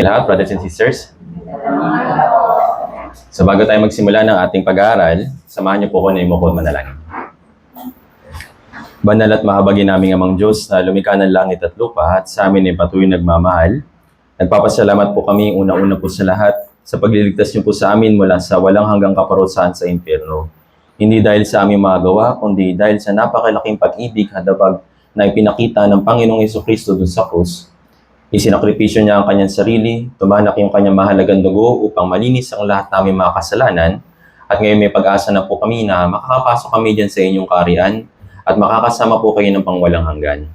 Lahat, brothers and sisters. So bago tayo magsimula ng ating pag-aaral, samahan niyo po ko na imukod manalangin. Banal at mahabagin naming Amang Diyos na lumikha ng langit at lupa at sa amin ay patuloy nagmamahal. Nagpapasalamat po kami una-una po sa lahat sa pagliligtas niyo po sa amin mula sa walang hanggang kaparusahan sa impyerno. Hindi dahil sa aming mga gawa, kundi dahil sa napakalaking pag-ibig at habag na ipinakita ng Panginoong Jesucristo doon sa krus. Isinakripisyo niya ang kanyang sarili, tumanak yung kanyang mahalagang dugo upang malinis ang lahat naming mga kasalanan, at ngayon may pag-asa na po kami na makakapasok kami dyan sa inyong kaharian at makakasama po kayo ng pangwalang hanggan.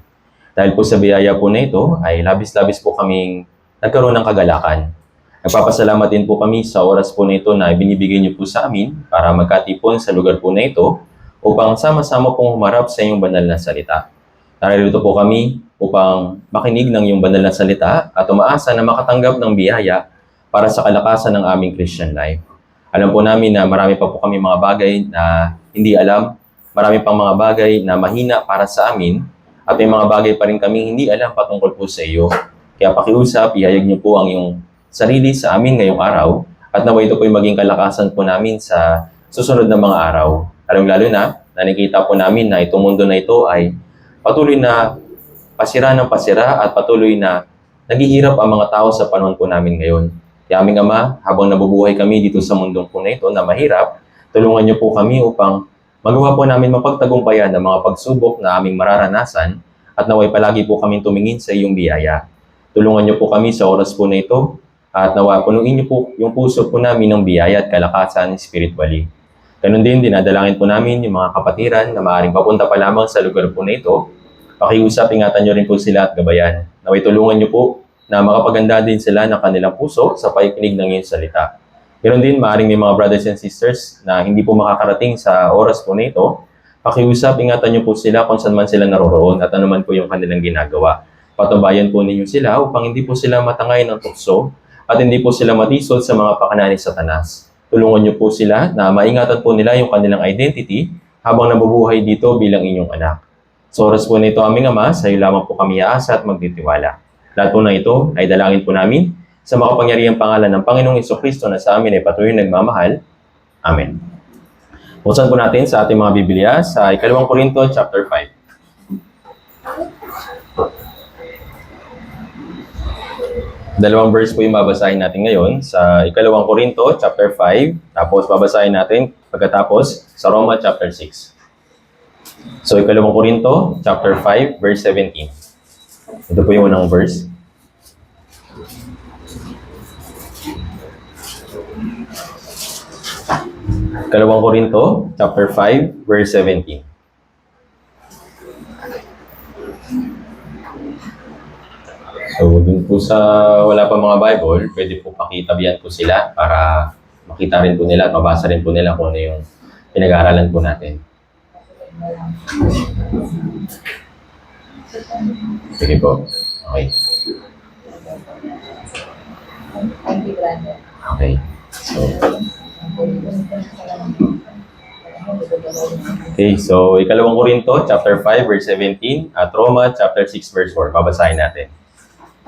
Dahil po sa biyaya po na ito ay labis-labis po kaming nagkaroon ng kagalakan. Nagpapasalamat din po kami sa oras po na ito na ibinibigay niyo po sa amin para magkatipon sa lugar po na ito upang sama-sama pong humarap sa inyong banal na salita. Narito po kami upang makinig ng iyong banal na salita at umaasa na makatanggap ng biyaya para sa kalakasan ng aming Christian life. Alam po namin na marami pa po kami mga bagay na hindi alam, marami pang mga bagay na mahina para sa amin, at may mga bagay pa rin kami hindi alam patungkol po sa iyo. Kaya pakiusap, ihayag niyo po ang iyong sarili sa amin ngayong araw at naway ito po yung maging kalakasan po namin sa susunod na mga araw. Lalo na, nakikita po namin na itong mundo na ito ay patuloy na pasira ng pasira at patuloy na naghihirap ang mga tao sa panahon po namin ngayon. Kaya aming Ama, habang nabubuhay kami dito sa mundong po na ito na mahirap, tulungan niyo po kami upang magawa po namin mapagtagumpayan ang mga pagsubok na aming mararanasan at naway palagi po kaming tumingin sa iyong biyaya. Tulungan niyo po kami sa oras po na ito at nawa punuin niyo po yung puso po namin ng biyaya at kalakasan spiritually. Ganun din, dinadalangin po namin yung mga kapatiran na maaaring papunta pa lamang sa lugar po na ito. Pakiusap, ingatan nyo rin po sila at gabayan. Naway tulungan nyo po na makapaganda din sila ng kanilang puso sa pakikinig ng iyong salita. Ganun din, maaaring may mga brothers and sisters na hindi po makakarating sa oras po na ito. Pakiusap, ingatan nyo po sila kung saan man sila naroroon at anuman po yung kanilang ginagawa. Patubayan po ninyo sila upang hindi po sila matangay ng tukso at hindi po sila matisod sa mga pakana ni Satanas. Tulungan niyo po sila na maingatan po nila yung kanilang identity habang nabubuhay dito bilang inyong anak. Sa oras po nito aming Ama, sa iyo lamang po kami aasa at magtitiwala. Lahat po na ito ay dalangin po namin sa makapangyarihang pangalan ng Panginoong Jesucristo na sa amin ay patuloy nagmamahal. Amen. Buksan po natin sa ating mga Biblia sa 2 Corinto chapter 5. Dalawang verse po yung babasahin natin ngayon sa 2 Corinto chapter 5, tapos babasahin natin pagkatapos sa Roma chapter 6. So 2 Corinto chapter 5 verse 17. Ito po yung unang verse. Ikalawang Corinto chapter 5 verse 17. So, dun po sa wala pa mga Bible, pwede po pakitabihan po sila para makita rin po nila at mabasa rin po nila kung ano yung pinag-aaralan po natin. Sige po. Okay. Okay. So 2 Corinto chapter 5 verse 17 at Roma chapter 6 verse 4. Babasahin natin.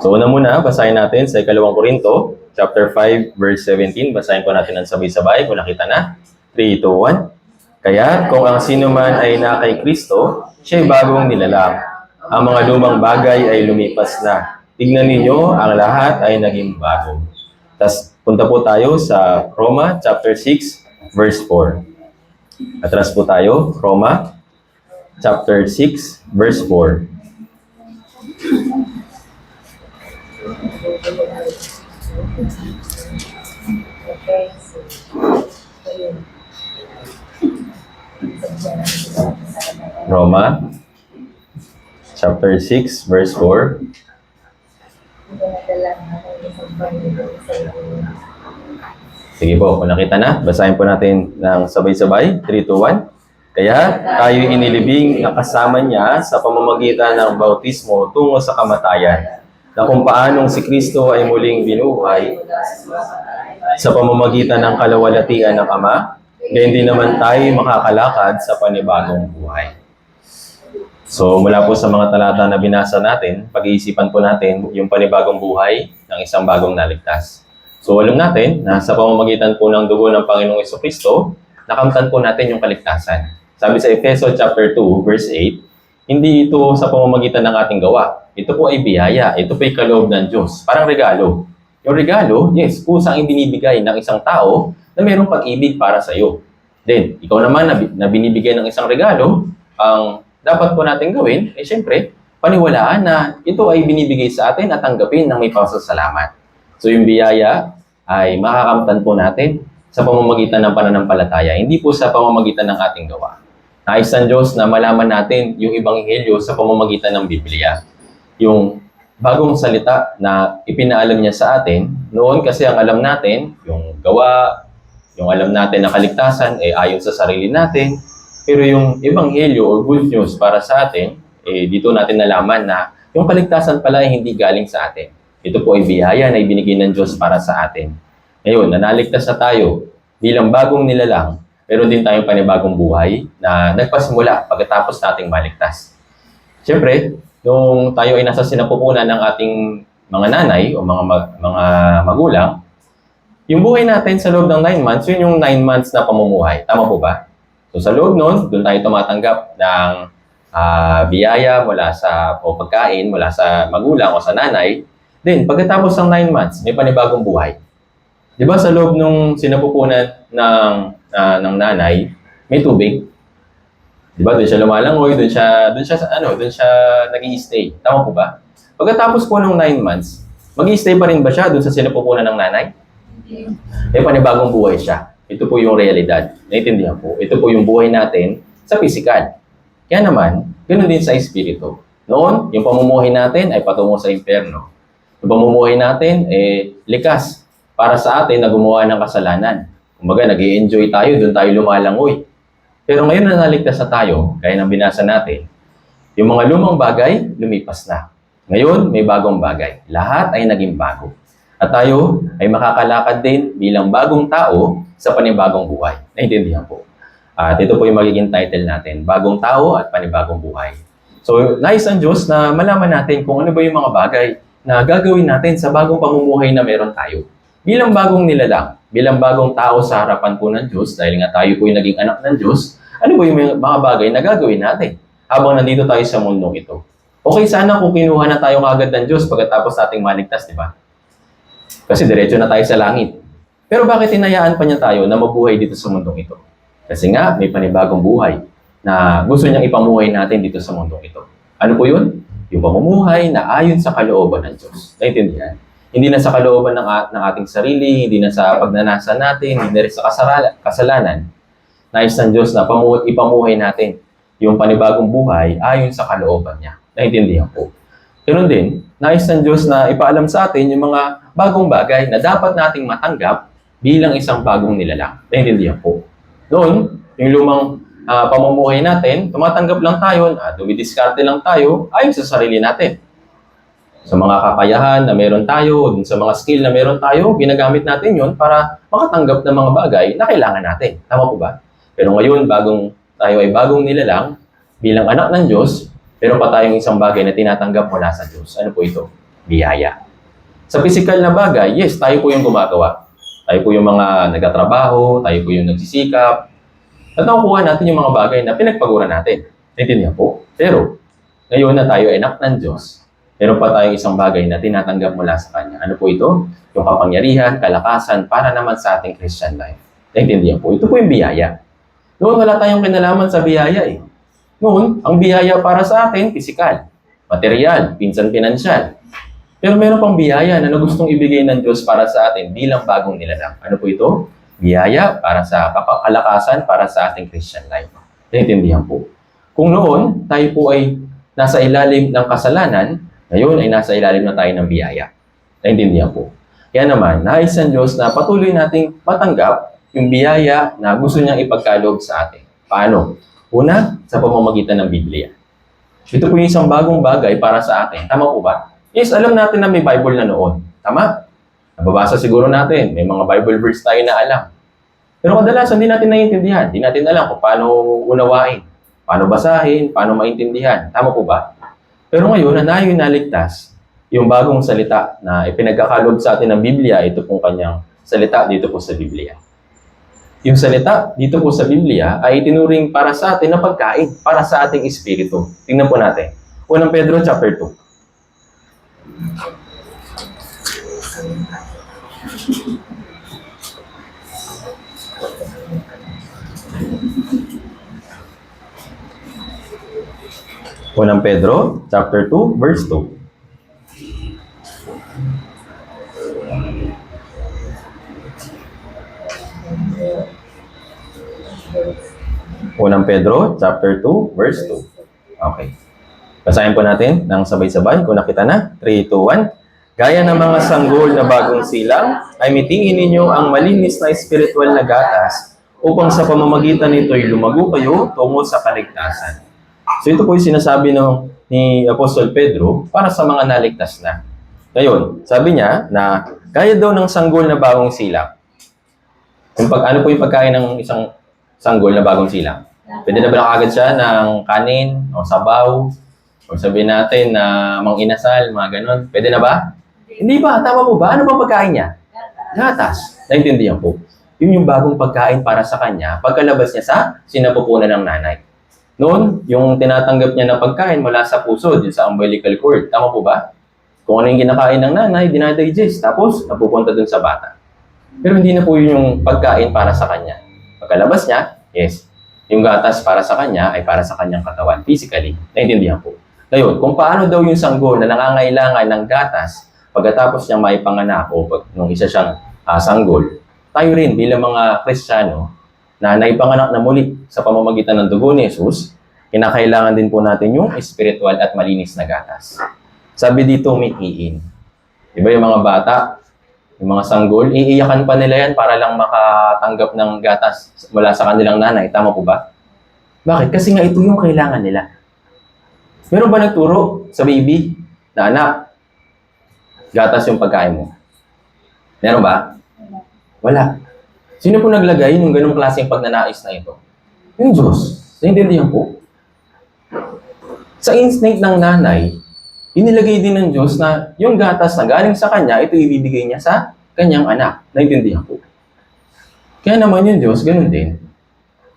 So una muna, basahin natin sa 2 Corinto, chapter 5, verse 17. Basahin po natin ang sabay-sabay. Kung nakita na. 3, 2, 1. Kaya kung ang sino man ay na kay Kristo, siya'y bagong nilalang. Ang mga lumang bagay ay lumipas na. Tignan ninyo, ang lahat ay naging bago. Tapos punta po tayo sa Roma, chapter 6, verse 4. Atras po tayo, Roma, chapter 6, verse 4. Roma, chapter 6, verse 4. Sige po, kung nakita na, basahin po natin ng sabay-sabay. 3, 2, 1. Kaya tayo inilibing na kasama niya sa pamamagitan ng bautismo tungo sa kamatayan, na kung paanong si Kristo ay muling binuhay sa pamamagitan ng kalawalatian ng Ama, gayon din naman tayo makakalakad sa panibagong buhay. So mula po sa mga talata na binasa natin, pag-iisipan po natin yung panibagong buhay ng isang bagong naligtas. So alam natin na sa pamamagitan po ng dugo ng Panginoong Jesucristo, nakamtan po natin yung kaligtasan. Sabi sa Efeso chapter 2, verse 8, hindi ito sa pamamagitan ng ating gawa. Ito po ay biyaya, ito po ay kaloob ng Diyos, parang regalo. Yung regalo, yes, kusang ibinibigay ng isang tao na mayroong pag-ibig para sa iyo. Then, ikaw naman na binibigay ng isang regalo, ang dapat po natin gawin, syempre, paniwalaan na ito ay binibigay sa atin at tanggapin ng may pasasalamat. So yung biyaya ay makakamtan po natin sa pamamagitan ng pananampalataya, hindi po sa pamamagitan ng ating gawa. Nais ng Diyos na malaman natin yung Ebanghelyo sa pamamagitan ng Biblia. Yung bagong salita na ipinaalam niya sa atin, noon kasi ang alam natin, yung gawa, yung alam natin na kaligtasan, ayon sa sarili natin. Pero yung Ebanghelyo o good news para sa atin, dito natin nalaman na yung kaligtasan pala ay hindi galing sa atin. Ito po ay biyaya na ibinigay ng Diyos para sa atin. Ngayon, nanaligtas na tayo bilang bagong nilalang, pero din tayong panibagong buhay na nagpasimula pagkatapos nating maligtas. Siyempre, nung tayo ay nasa sinapupunan ng ating mga nanay o mga magulang, yung buhay natin sa loob ng 9 months, yun yung 9 months na pamumuhay. Tama po ba? So sa loob nun, doon tayo tumatanggap ng biyaya mula sa o pagkain mula sa magulang o sa nanay. Then, pagkatapos ng 9 months, may panibagong buhay. Di ba sa loob nung sinapupunan ng nanay, may tubig? Di ba? Doon siya lumalangoy, doon siya nag-i-stay. Tama po ba? Pagkatapos po ng 9 months, mag-i-stay pa rin ba siya doon sa sinapupunan ng nanay? May panibagong buhay siya. Ito po yung realidad. Naintindihan po. Ito po yung buhay natin sa physical. Kaya naman, ganoon din sa espiritu. Noon, yung pamumuhay natin ay patungo sa impyerno. Yung pamumuhay natin likas para sa atin na gumawa ng kasalanan. Kumbaga, nag-i-enjoy tayo, doon tayo lumalangoy. Pero ngayon na naligtas na tayo, kaya nang binasa natin, yung mga lumang bagay, lumipas na. Ngayon, may bagong bagay. Lahat ay naging bago. At tayo ay makakalakad din bilang bagong tao sa panibagong buhay. Naintindihan po. At ito po yung magiging title natin, Bagong Tao at Panibagong Buhay. So, nais ang Diyos na malaman natin kung ano ba yung mga bagay na gagawin natin sa bagong pamumuhay na meron tayo. Bilang bagong nilalang, bilang bagong tao sa harapan po ng Diyos, dahil nga tayo po yung naging anak ng Diyos, ano ba yung mga bagay na gagawin natin habang nandito tayo sa mundong ito? Okay sana kung kinuha na tayo agad ng Diyos pagkatapos nating maligtas, di ba? Kasi diretso na tayo sa langit. Pero bakit hinayaan pa niya tayo na mabuhay dito sa mundong ito? Kasi nga, may panibagong buhay na gusto niyang ipamuhay natin dito sa mundong ito. Ano po yun? Yung pamumuhay na ayon sa kalooban ng Diyos. Naintindihan? Hindi na sa kalooban ng ating sarili, hindi na sa pagnanasa natin, hindi na rin sa kasalanan. Nais ng Diyos na ipamuhay natin yung panibagong buhay ayon sa kalooban niya. Naintindihan po. Ganun din, nais ng Diyos na ipaalam sa atin yung mga bagong bagay na dapat nating matanggap bilang isang bagong nilalang. Naintindihan po. Noon, yung lumang pamumuhay natin, tumatanggap lang tayo, dumidiskarte lang tayo ayon sa sarili natin. Sa mga kakayahan na meron tayo, sa mga skill na meron tayo, ginagamit natin yon para makatanggap ng mga bagay na kailangan natin. Tama po ba? Pero ngayon, tayo ay bagong nilalang bilang anak ng Diyos, pero pa tayong isang bagay na tinatanggap mula sa Diyos. Ano po ito? Biyaya. Sa physical na bagay, yes, tayo po yung gumagawa. Tayo po yung mga nagtatrabaho, tayo po yung nagsisikap. At nakukuha natin yung mga bagay na pinagpagura natin. Naintindihan po? Pero, ngayon na tayo ay anak ng Diyos, meron pa tayong isang bagay na tinatanggap mula sa Kanya. Ano po ito? Yung kapangyarihan, kalakasan, para naman sa ating Christian life. Naintindihan po? Ito po yung biyaya. Noon wala tayong kinalaman sa biyaya eh. Noon, ang biyaya para sa atin, pisikal, material, pinsan pinansyal. Pero meron pang biyaya na gustong ibigay ng Diyos para sa atin bilang bagong nilalang. Ano po ito? Biyaya para sa kalakasan, para sa ating Christian life. Naintindihan po? Kung noon, tayo po ay nasa ilalim ng kasalanan, ngayon ay nasa ilalim na tayo ng biyaya. Naintindihan po? Kaya naman, nais ng Diyos na patuloy nating matanggap yung biyaya na gusto niyang ipagkaloob sa atin. Paano? Una, sa pamamagitan ng Biblia. Ito po yung isang bagong bagay para sa atin. Tama po ba? Yes, alam natin na may Bible na noon. Tama? Nababasa siguro natin. May mga Bible verse tayo na alam. Pero kadalasan, hindi natin naiintindihan. Hindi natin alam kung paano unawain. paano basahin, paano maintindihan. Tama po ba? Pero ngayon, na tayo naligtas, yung bagong salita na ipinagkakalob sa atin ng Biblia, ito pong kanyang salita dito po sa Biblia. Yung salita dito po sa Biblia ay itinuring para sa atin na pagkain, para sa ating espiritu. Tingnan po natin. 1 Pedro chapter 2. Unang Pedro, chapter 2, verse 2. Unang Pedro, chapter 2, verse 2. Okay. Basahin po natin ng sabay-sabay. Kung nakita na, 3, 2, 1. Gaya ng mga sanggol na bagong silang, ay mitingin ninyo ang malinis na espiritual na gatas upang sa pamamagitan nito'y lumago kayo tungo sa kaligtasan. So ito po yung sinasabi ni Apostol Pedro para sa mga naligtas na. Ngayon, sabi niya na gaya daw ng sanggol na bagong silang. Ano po yung pagkain ng isang sanggol na bagong silang? Pwede na ba nakagad siya ng kanin o sabaw? O sabihin natin na mang-inasal, mga ganon. Pwede na ba? Hindi ba? Tama po ba? Ano ba pagkain niya? Gatas. Naintindihan po. Yun yung bagong pagkain para sa kanya pagkalabas niya sa sinapupunan ng nanay. Noon, yung tinatanggap niya na pagkain mula sa puso, yun sa umbilical cord. Tama po ba? Kung ano yung kinakain ng nanay, dinadigest. Tapos, napupunta dun sa bata. Pero hindi na po yun yung pagkain para sa kanya. Pagkalabas niya, yes, yung gatas para sa kanya ay para sa kanyang katawan, physically. Naintindihan po. Ngayon, kung paano daw yung sanggol na nangangailangan ng gatas pagkatapos niyang maipanganak o nung isa siyang sanggol, tayo rin bilang mga Kristiyano na naipanganak na muli sa pamamagitan ng dugo ni Jesus, kinakailangan din po natin yung spiritual at malinis na gatas. Sabi dito, mitiin. Diba yung mga bata, yung mga sanggol, iiyakan pa nila yan para lang makatanggap ng gatas mula sa kanilang nanay. Tama po ba? Bakit? Kasi nga ito yung kailangan nila. Meron ba nagturo sa baby na anak, gatas yung pagkain mo? Meron ba? Wala. Sino po naglagay ng ganong klaseng pagnanais na ito? Yung Diyos. Naintindihan po? Sa instinct ng nanay, inilagay din ng Diyos na yung gatas na galing sa kanya, ito ibibigay niya sa kanyang anak. Naintindihan po? Kaya naman yung Diyos, ganun din.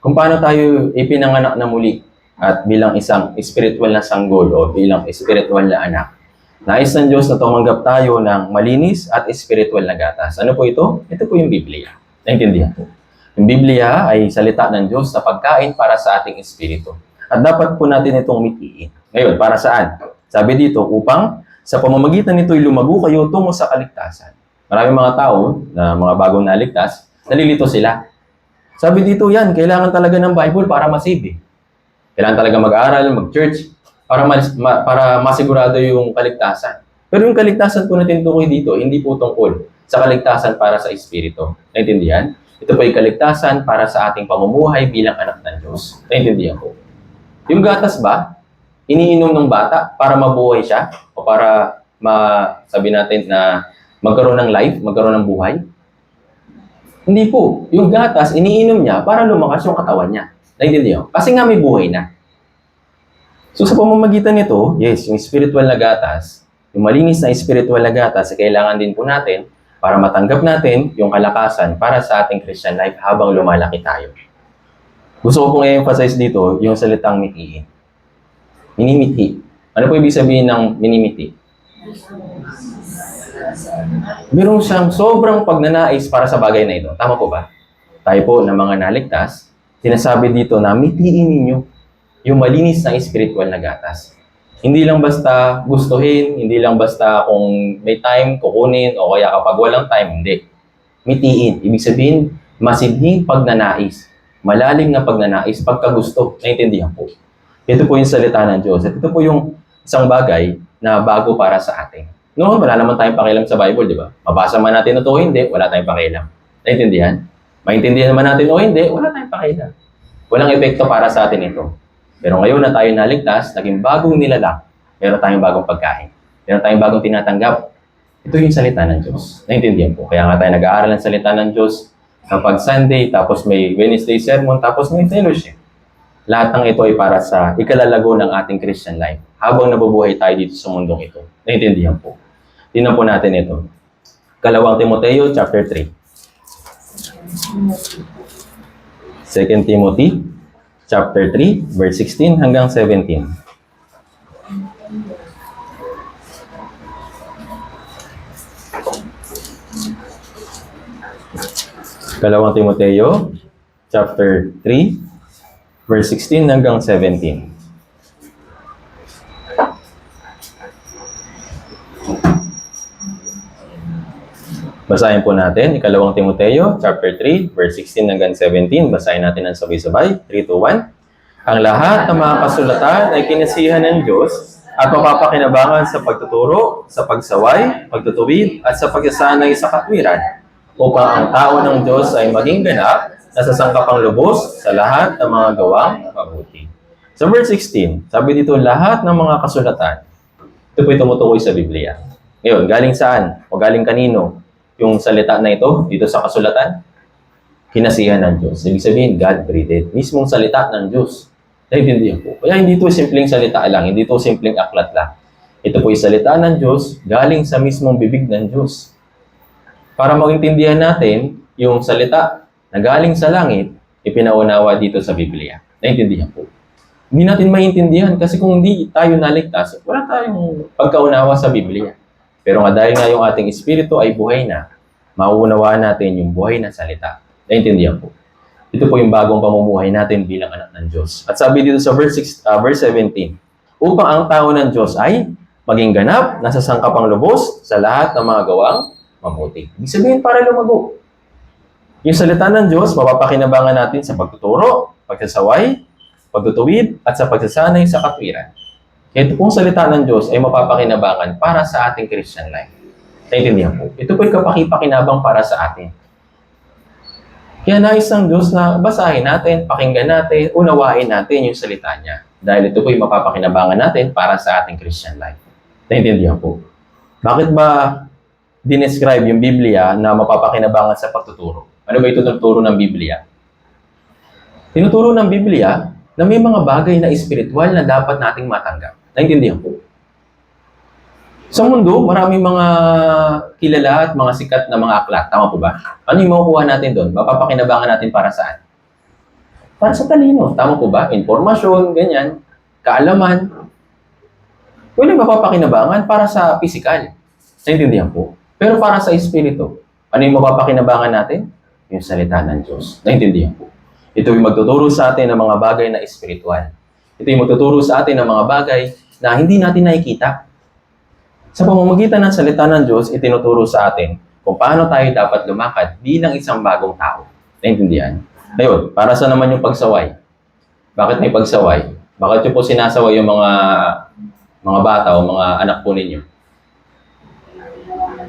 Kung paano tayo ipinanganak na muli at bilang isang spiritual na sanggol o bilang spiritual na anak, nais ng Diyos na tumanggap tayo ng malinis at spiritual na gatas. Ano po ito? Ito po yung Biblia. Naintindihan po. Yung Biblia ay salita ng Diyos na pagkain para sa ating espiritu. At dapat po natin itong mitiin. Ngayon, para saan? Sabi dito, upang sa pamamagitan nito'y lumago kayo tungo sa kaligtasan. Maraming mga tao na mga bagong naligtas, nalilito sila. Sabi dito yan, kailangan talaga ng Bible para masave. Kailangan talaga mag-aaral, mag-church, para masigurado yung kaligtasan. Pero yung kaligtasan po na tinutukoy dito, hindi po tungkol sa kaligtasan para sa espiritu. Naintindihan? Ito po ay kaligtasan para sa ating pamumuhay bilang anak ng Diyos. Naintindihan po. Yung gatas ba, iniinom ng bata para mabuhay siya o para sabi natin na magkaroon ng life, magkaroon ng buhay? Hindi po. Yung gatas, iniinom niya para lumakas yung katawan niya. Naintindihan? Kasi nga may buhay na. So sa pamamagitan nito, yes, yung spiritual na gatas, yung malinis na spiritual na gatas, kailangan din po natin para matanggap natin yung kalakasan para sa ating Christian life habang lumalaki tayo. Gusto ko pong i-emphasize dito yung salitang mitiin. Minimiti. Ano po ibig sabihin ng minimiti? Meron siyang sobrang pagnanais para sa bagay na ito. Tama po ba? Tayo po na mga naligtas, sinasabi dito na mitiin ninyo yung malinis na spiritual na gatas. Hindi lang basta gustuhin, hindi lang basta kung may time, kukunin, o kaya kapag walang time, hindi. Mitiin. Ibig sabihin, masidhing pagnanais. Malalim na pagnanais, pagkagusto. Naintindihan po. Ito po yung salita ng Diyos. At ito po yung isang bagay na bago para sa atin. Noon, wala naman tayong pakialam sa Bible, di ba? Mabasa man natin ito o hindi, wala tayong pakialam. Naintindihan? Maintindihan naman natin o hindi, wala tayong pakialam. Walang epekto para sa atin ito. Pero ngayon na tayo naligtas, naging bagong nilalak, meron tayong bagong pagkain. Meron tayong bagong tinatanggap. Ito yung salita ng Diyos. Naintindihan po. Kaya nga tayo nag-aaral ng salita ng Diyos kapag Sunday, tapos may Wednesday sermon, tapos may fellowship. Lahat ng ito ay para sa ikalalago ng ating Christian life habang nabubuhay tayo dito sa mundong ito. Naintindihan po. Tingnan po natin ito. Kalawang Timoteo chapter 3. 2 Timothy chapter 3 verse 16 hanggang 17. Kalawang Timoteo chapter 3 verse 16 hanggang 17. Basahin po natin, Ikalawang Timoteo, chapter 3, verse 16 hanggang 17. Basahin natin ang sabay-sabay. 3, 2, 1. Ang lahat ng mga kasulatan ay kinasihan ng Diyos at mapapakinabangan sa pagtuturo, sa pagsaway, pagtutuwid, at sa pagsasanay sa katwiran, upang ang tao ng Diyos ay maging ganap na sasangkapang lubos sa lahat ng mga gawang mabuti. Sa verse 16, sabi dito, lahat ng mga kasulatan, ito po tumutukoy sa Biblia. Ngayon, galing saan? O galing kanino? Yung salita na ito, dito sa kasulatan, kinasihan ng Diyos. Ibig sabihin, God-breathed. Mismong salita ng Diyos. Naintindihan po. Kaya hindi ito simpleng salita lang, hindi ito simpleng aklat lang. Ito po yung salita ng Diyos, galing sa mismong bibig ng Diyos. Para magintindihan natin, yung salita na galing sa langit, ipinaunawa dito sa Biblia. Naintindihan po. Hindi natin maintindihan kasi kung hindi tayo naligtas, wala tayong pagkaunawa sa Biblia. Pero nga dahil nga yung ating espiritu ay buhay na, mauunawaan natin yung buhay na salita. Naintindihan po. Ito po yung bagong pamumuhay natin bilang anak ng Diyos. At sabi dito sa verse 17, upang ang tao ng Diyos ay maging ganap, nasa sangkapang lubos sa lahat ng mga gawang mabuti. Ibig sabihin para lumago. Yung salita ng Diyos, mapapakinabangan natin sa pagtuturo, pagsasaway, pagtutuwid, at sa pagsasanay sa katwiran. Ito pong salita ng Diyos ay mapapakinabangan para sa ating Christian life. Naintindihan po. Ito po yung kapakipakinabang para sa atin. Kaya nais ng Diyos na basahin natin, pakinggan natin, unawain natin yung salita niya. Dahil ito po yung mapapakinabangan natin para sa ating Christian life. Naintindihan po. Bakit ba dinescribe yung Biblia na mapapakinabangan sa pagtuturo? Ano ba ituturo ng Biblia? Tinuturo ng Biblia na may mga bagay na espiritual na dapat nating matanggap. Naintindihan po. Sa mundo, maraming mga kilala at mga sikat na mga aklat. Tama po ba? Ano yung makukuha natin doon? Mapapakinabangan natin para saan? Para sa talino. Tama po ba? Informasyon, ganyan. Kaalaman. Pwede mapapakinabangan para sa physical. Naintindihan po. Pero para sa espiritu, ano yung mapapakinabangan natin? Yung salita ng Diyos. Naintindihan po. Ito yung magtuturo sa atin ng mga bagay na espiritual. Ito yung magtuturo sa atin ng mga bagay na hindi natin nakikita. Sa pamamagitan ng salita ng Diyos, itinuturo sa atin kung paano tayo dapat lumakad bilang isang bagong tao. Naintindihan? Ngayon, para sa naman yung pagsaway? Bakit may pagsaway? Bakit yung po sinasaway yung mga bata o mga anak po ninyo?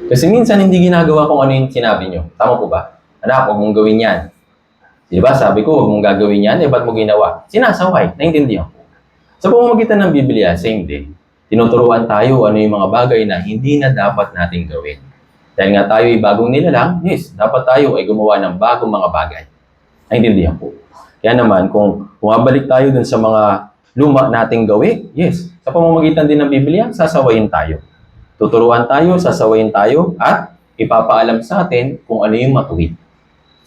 Kasi minsan hindi ginagawa kung ano yung sinabi nyo. Tama po ba? Anak, huwag mong gawin yan. Di ba? Sabi ko, huwag mong gagawin yan. Ba't mo ginawa? Sinasaway. Naintindihan po. Sa pamamagitan ng Biblia, same day. Tinuturuan tayo ano yung mga bagay na hindi na dapat nating gawin. Dahil nga tayo ay bagong nilalang, yes, dapat tayo ay gumawa ng bagong mga bagay. Naintindihan po. Kaya naman, kung bumabalik tayo dun sa mga luma nating gawi, yes, sa pamamagitan din ng Biblia, sasawayin tayo. Tuturuan tayo, sasawayin tayo, at ipapaalam sa atin kung ano yung matuwid.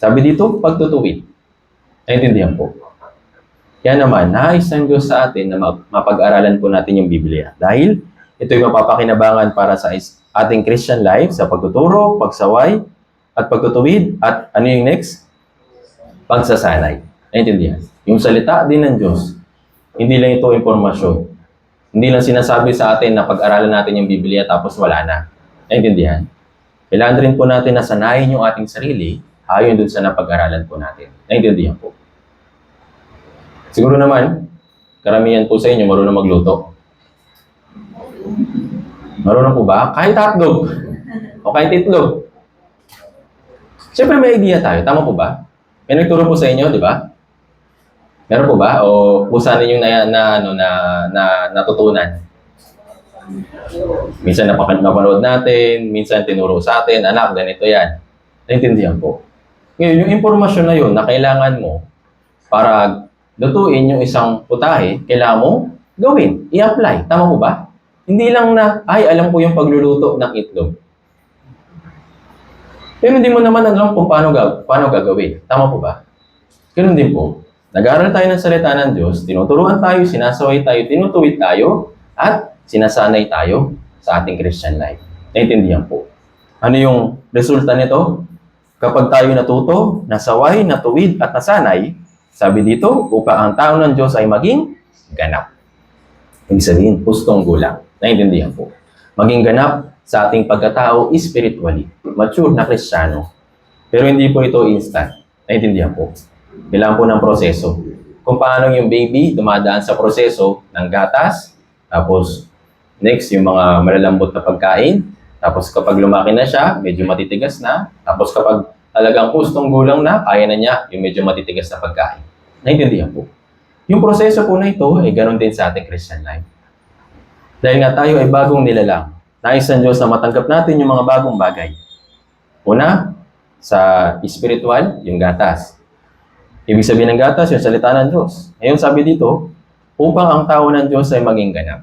Sabi dito, pagtutuwid. Naintindihan po. Kaya naman, nais ng Diyos sa atin na mapag-aralan po natin yung Biblia. Dahil ito yung mapapakinabangan para sa ating Christian life sa pagtuturo, pagsaway, at pagtutuwid, at ano yung next? Pagsasanay. Naintindihan? Yung salita din ng Diyos, hindi lang ito informasyon. Hindi lang sinasabi sa atin na pag-aralan natin yung Biblia tapos wala na. Naintindihan? Kailangan rin po natin na sanayin yung ating sarili ayon dun sa napag-aralan po natin. Naintindihan po. Siguro naman, karamihan po sa inyo marunong magluto. Marunong po ba? Kahit hotdog. O kahit itlog. Siyempre may idea tayo. Tama po ba? May nagturo po sa inyo, di ba? Meron po ba? O kusa ninyong natutunan? Minsan napanood natin, minsan tinuro sa atin, anak, ganito yan. Naintindihan po. Ngayon, yung impormasyon na yun na kailangan mo para lutuin yung isang putahe, kailangan mo gawin, i-apply. Tama po ba? Hindi lang na, ay, alam ko yung pagluluto ng itlog. Pero hindi mo naman alam kung paano gagawin. Tama po ba? Ganun din po. Nag-aaral tayo ng salita ng Diyos, tinuturuan tayo, sinasaway tayo, tinutuwid tayo, at sinasanay tayo sa ating Christian life. Naintindihan po. Ano yung resulta nito? Kapag tayo natuto, nasaway, natuwid, at nasanay, sabi dito, upang ang tao ng Diyos ay maging ganap. Ibig sabihin, pustong gulang. Naintindihan po. Maging ganap sa ating pagkatao spiritually. Mature na Kristiyano. Pero hindi po ito instant. Naintindihan po. Kailangan po ng proseso. Kung paano yung baby dumadaan sa proseso ng gatas, tapos next yung mga malalambot na pagkain, tapos kapag lumaki na siya, medyo matitigas na, tapos kapag talagang pustong gulang na, kaya na niya yung medyo matitigas na pagkain. Naintindihan po. Yung proseso po na ito ay ganoon din sa ating Christian life. Dahil nga tayo ay bagong nilalang. Nais ng Diyos na matanggap natin yung mga bagong bagay. Una, sa spiritual, yung gatas. Ibig sabihin ng gatas, yung salita ng Diyos. Ngayon sabi dito, upang ang tao ng Diyos ay maging ganap.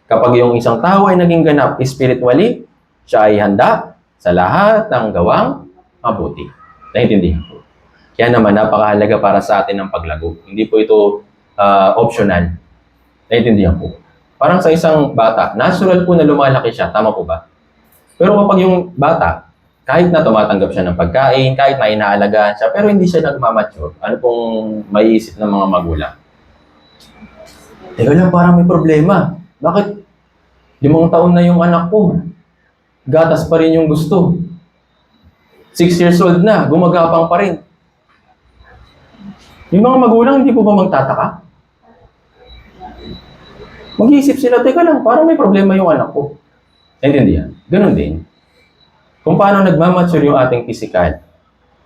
Kapag yung isang tao ay naging ganap spiritually, siya ay handa sa lahat ng gawang mabuti. Naintindihan po. Kaya naman, napakahalaga para sa atin ang paglago. Hindi po ito optional. Naintindihan po. Parang sa isang bata, natural po na lumalaki siya. Tama po ba? Pero kapag yung bata, kahit na tumatanggap siya ng pagkain, kahit na inaalagaan siya, pero hindi siya nagmamature, ano pong maiisip ng mga magulang? Teka lang, parang may problema. Bakit 5 taon na yung anak ko? Gatas pa rin yung gusto. 6 years old na, gumagapang pa rin. Yung mga magulang, hindi po ba magtataka? Mag-iisip sila, teka lang, parang may problema yung anak ko. Naintindihan? Ganun din. Kung paano nagmamature yung ating physical.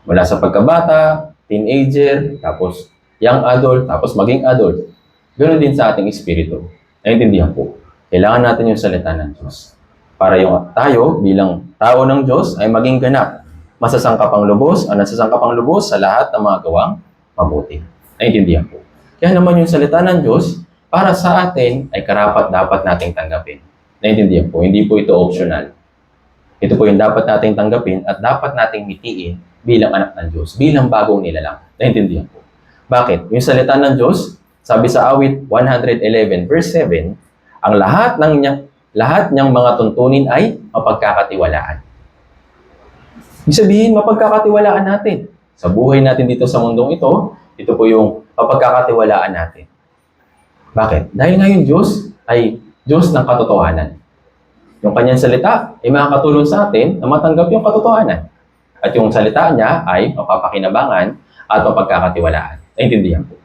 Mula sa pagkabata, teenager, tapos young adult, tapos maging adult. Ganun din sa ating espiritu. Naintindihan po. Kailangan natin yung salita ng Diyos. Para yung tayo, bilang tao ng Diyos, ay maging ganap. Masasangkapang lubos, nasasangkapang lubos sa lahat ng mga gawang mabuti. Naintindihan po. Kaya naman yung salita ng Diyos, para sa atin, ay karapat-dapat nating tanggapin. Naintindihan po. Hindi po ito optional. Ito po yung dapat nating tanggapin at dapat nating mitiin bilang anak ng Diyos, bilang bagong nilalang. Naintindihan po. Bakit? Yung salita ng Diyos, sabi sa awit 111 verse 7, ang lahat niyang mga tuntunin ay mapagkakatiwalaan. Ibig sabihin, mapagkakatiwalaan natin. Sa buhay natin dito sa mundong ito po yung mapagkakatiwalaan natin. Bakit? Dahil nga yung Diyos ay Diyos ng katotohanan. Yung kanyang salita ay makakatulong sa atin na matanggap yung katotohanan. At yung salita niya ay mapapakinabangan at mapagkakatiwalaan. Naintindihan po.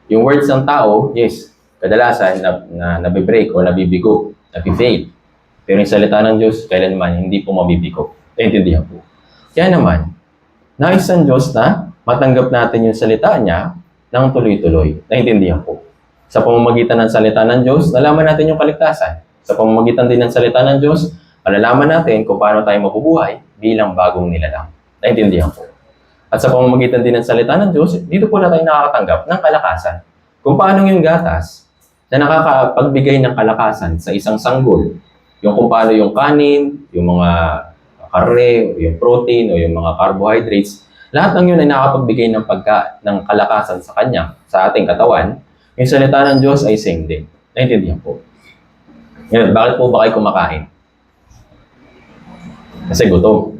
Yung words ng tao, yes, kadalasan na nabibreak o nabibigo, nabifail. Pero yung salita ng Diyos, kailanman hindi po mabibigo. Naintindihan po. Kaya naman, nais ng Diyos na matanggap natin yung salita niya ng tuloy-tuloy. Naintindihan po. Sa pamamagitan ng salita ng Diyos, nalaman natin yung kaligtasan. Sa pamamagitan din ng salita ng Diyos, malalaman natin kung paano tayo mabubuhay bilang bagong nilalang. Naintindihan po. At sa pamamagitan din ng salita ng Diyos, dito po na tayo nakakatanggap ng kalakasan. Kung paano yung gatas na nakakapagbigay ng kalakasan sa isang sanggol. Yung kung paano yung kanin, yung mga karne, yung protein, o yung mga carbohydrates, lahat ng yun ay nakakapagbigay ng kalakasan sa kanya, sa ating katawan. Yung salita ng Diyos ay same din. Naintindihan po. Ngayon, bakit po ba kayo kumakain? Kasi gutom.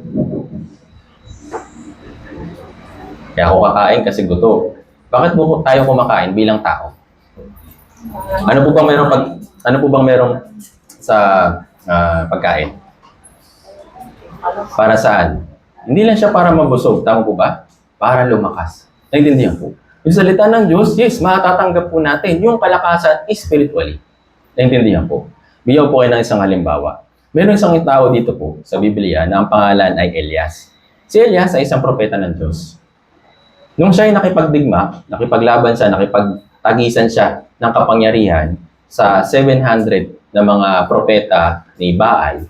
Kaya ako kakain kasi gutom. Bakit po tayo kumakain bilang tao? Ano po bang meron sa pagkain? Para saan? Hindi lang siya para mabusog, tama po ba? Para lumakas. Naintindihan po. Yung salita ng Diyos, yes, matatanggap po natin yung kalakasan spiritually. Naintindihan po. Bigyan po kayo ng isang halimbawa. Meron isang tao dito po sa Biblia na ang pangalan ay Elias. Si Elias ay isang propeta ng Diyos. Nung siya ay nakipagdigma, nakipaglaban siya, nakipagtagisan siya ng kapangyarihan sa 700 na mga propeta ni Baal,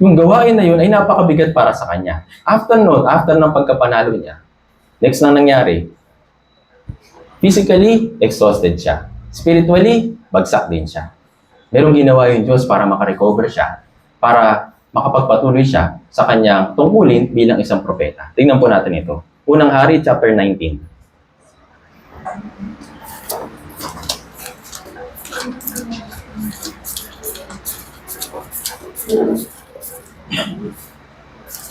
yung gawain na yun ay napakabigat para sa kanya. After ng pagkapanalo niya, next na nangyari, Physically, exhausted siya. Spiritually, bagsak din siya. Merong ginawa yung Diyos para makarecover siya, para makapagpatuloy siya sa kanyang tungkulin bilang isang propeta. Tingnan po natin ito. Unang Hari, chapter 19.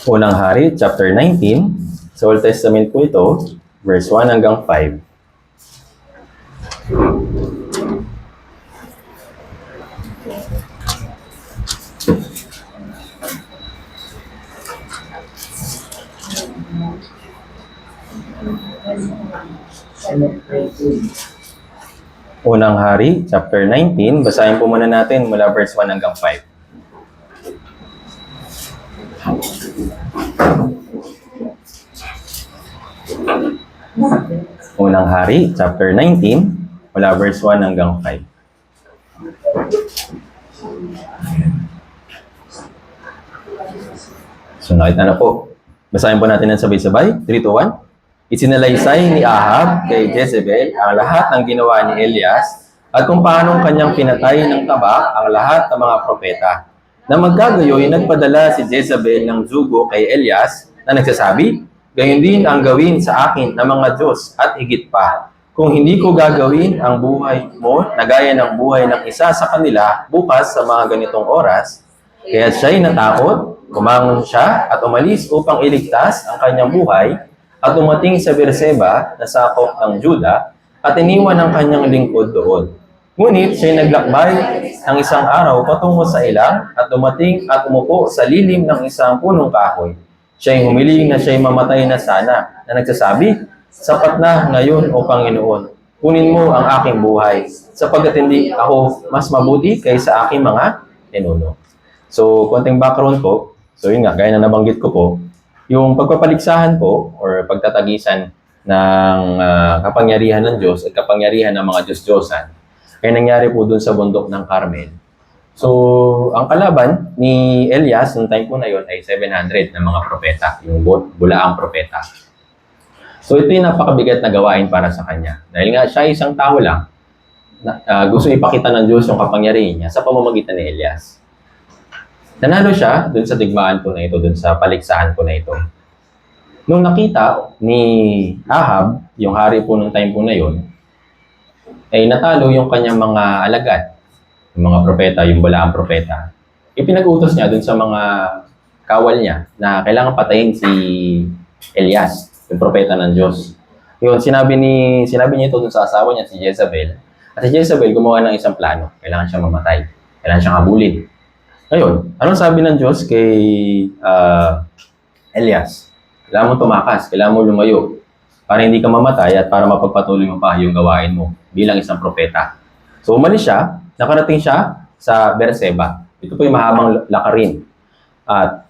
Unang Hari, chapter 19. Sa Old Testament po ito, verse 1 hanggang 5. Unang Hari, chapter 19. Basahin po muna natin mula verse 1 hanggang 5. Unang Hari, chapter 19, mula verse 1 hanggang 5. So nakita na po. Basahin po natin ng sabay-sabay. 3, 2, 1. Isinalaysay ni Ahab kay Jezebel ang lahat ng ginawa ni Elias at kung paano kanyang pinatay ng tabak ang lahat ng mga propeta. Na magkagayoy, nagpadala si Jezebel ng zugo kay Elias na nagsasabi, gayon din ang gawin sa akin ng mga Diyos at higit pa. Kung hindi ko gagawin ang buhay mo na gaya ng buhay ng isa sa kanila bukas sa mga ganitong oras, kaya siya'y natakot, kumangon siya at umalis upang iligtas ang kanyang buhay at dumating sa Beerseba na sakop ng Juda at iniwan ang kanyang lingkod doon. Ngunit siya'y naglakbay ng isang araw patungo sa ilang at dumating at umupo sa lilim ng isang punong kahoy. Siya'y humiling na siya'y mamatay na sana na nagsasabi, sapat na ngayon o Panginoon, kunin mo ang aking buhay sapagkat hindi ako mas mabuti kaysa aking mga ninuno. So, konting background po. So, yun nga, gaya na nabanggit ko po, yung pagpapaligsahan po or pagtatagisan ng kapangyarihan ng Diyos at kapangyarihan ng mga Diyos-Diyosan ay nangyari po dun sa bundok ng Carmel. So, ang kalaban ni Elias noong time po na yun ay 700 na mga propeta, yung bulaang propeta. So, ito yung napakabigat na gawain para sa kanya. Dahil nga siya isang tao lang, gusto ipakita ng Diyos yung kapangyarihan niya sa pamamagitan ni Elias. Nanalo siya dun sa digmaan po na ito, dun sa paligsahan po na ito. Nung nakita ni Ahab, yung hari po nung time po na yun, ay natalo yung kanyang mga alagad, yung mga propeta, yung bulaang propeta. Ipinag-utos niya dun sa mga kawal niya na kailangan patayin si Elias, yung propeta ng Diyos. Yun, sinabi niya ito dun sa asawa niya, si Jezebel. At si Jezebel gumawa ng isang plano. Kailangan siyang mamatay. Kailangan siyang habulin. Ngayon, anong sabi ng Diyos kay Elias? Kailangan mo tumakas, kailangan mo lumayo para hindi ka mamatay at para mapagpatuloy mo pa yung gawain mo bilang isang propeta. So umalis siya, nakarating siya sa Beerseba. Ito po yung mahabang lakarin. At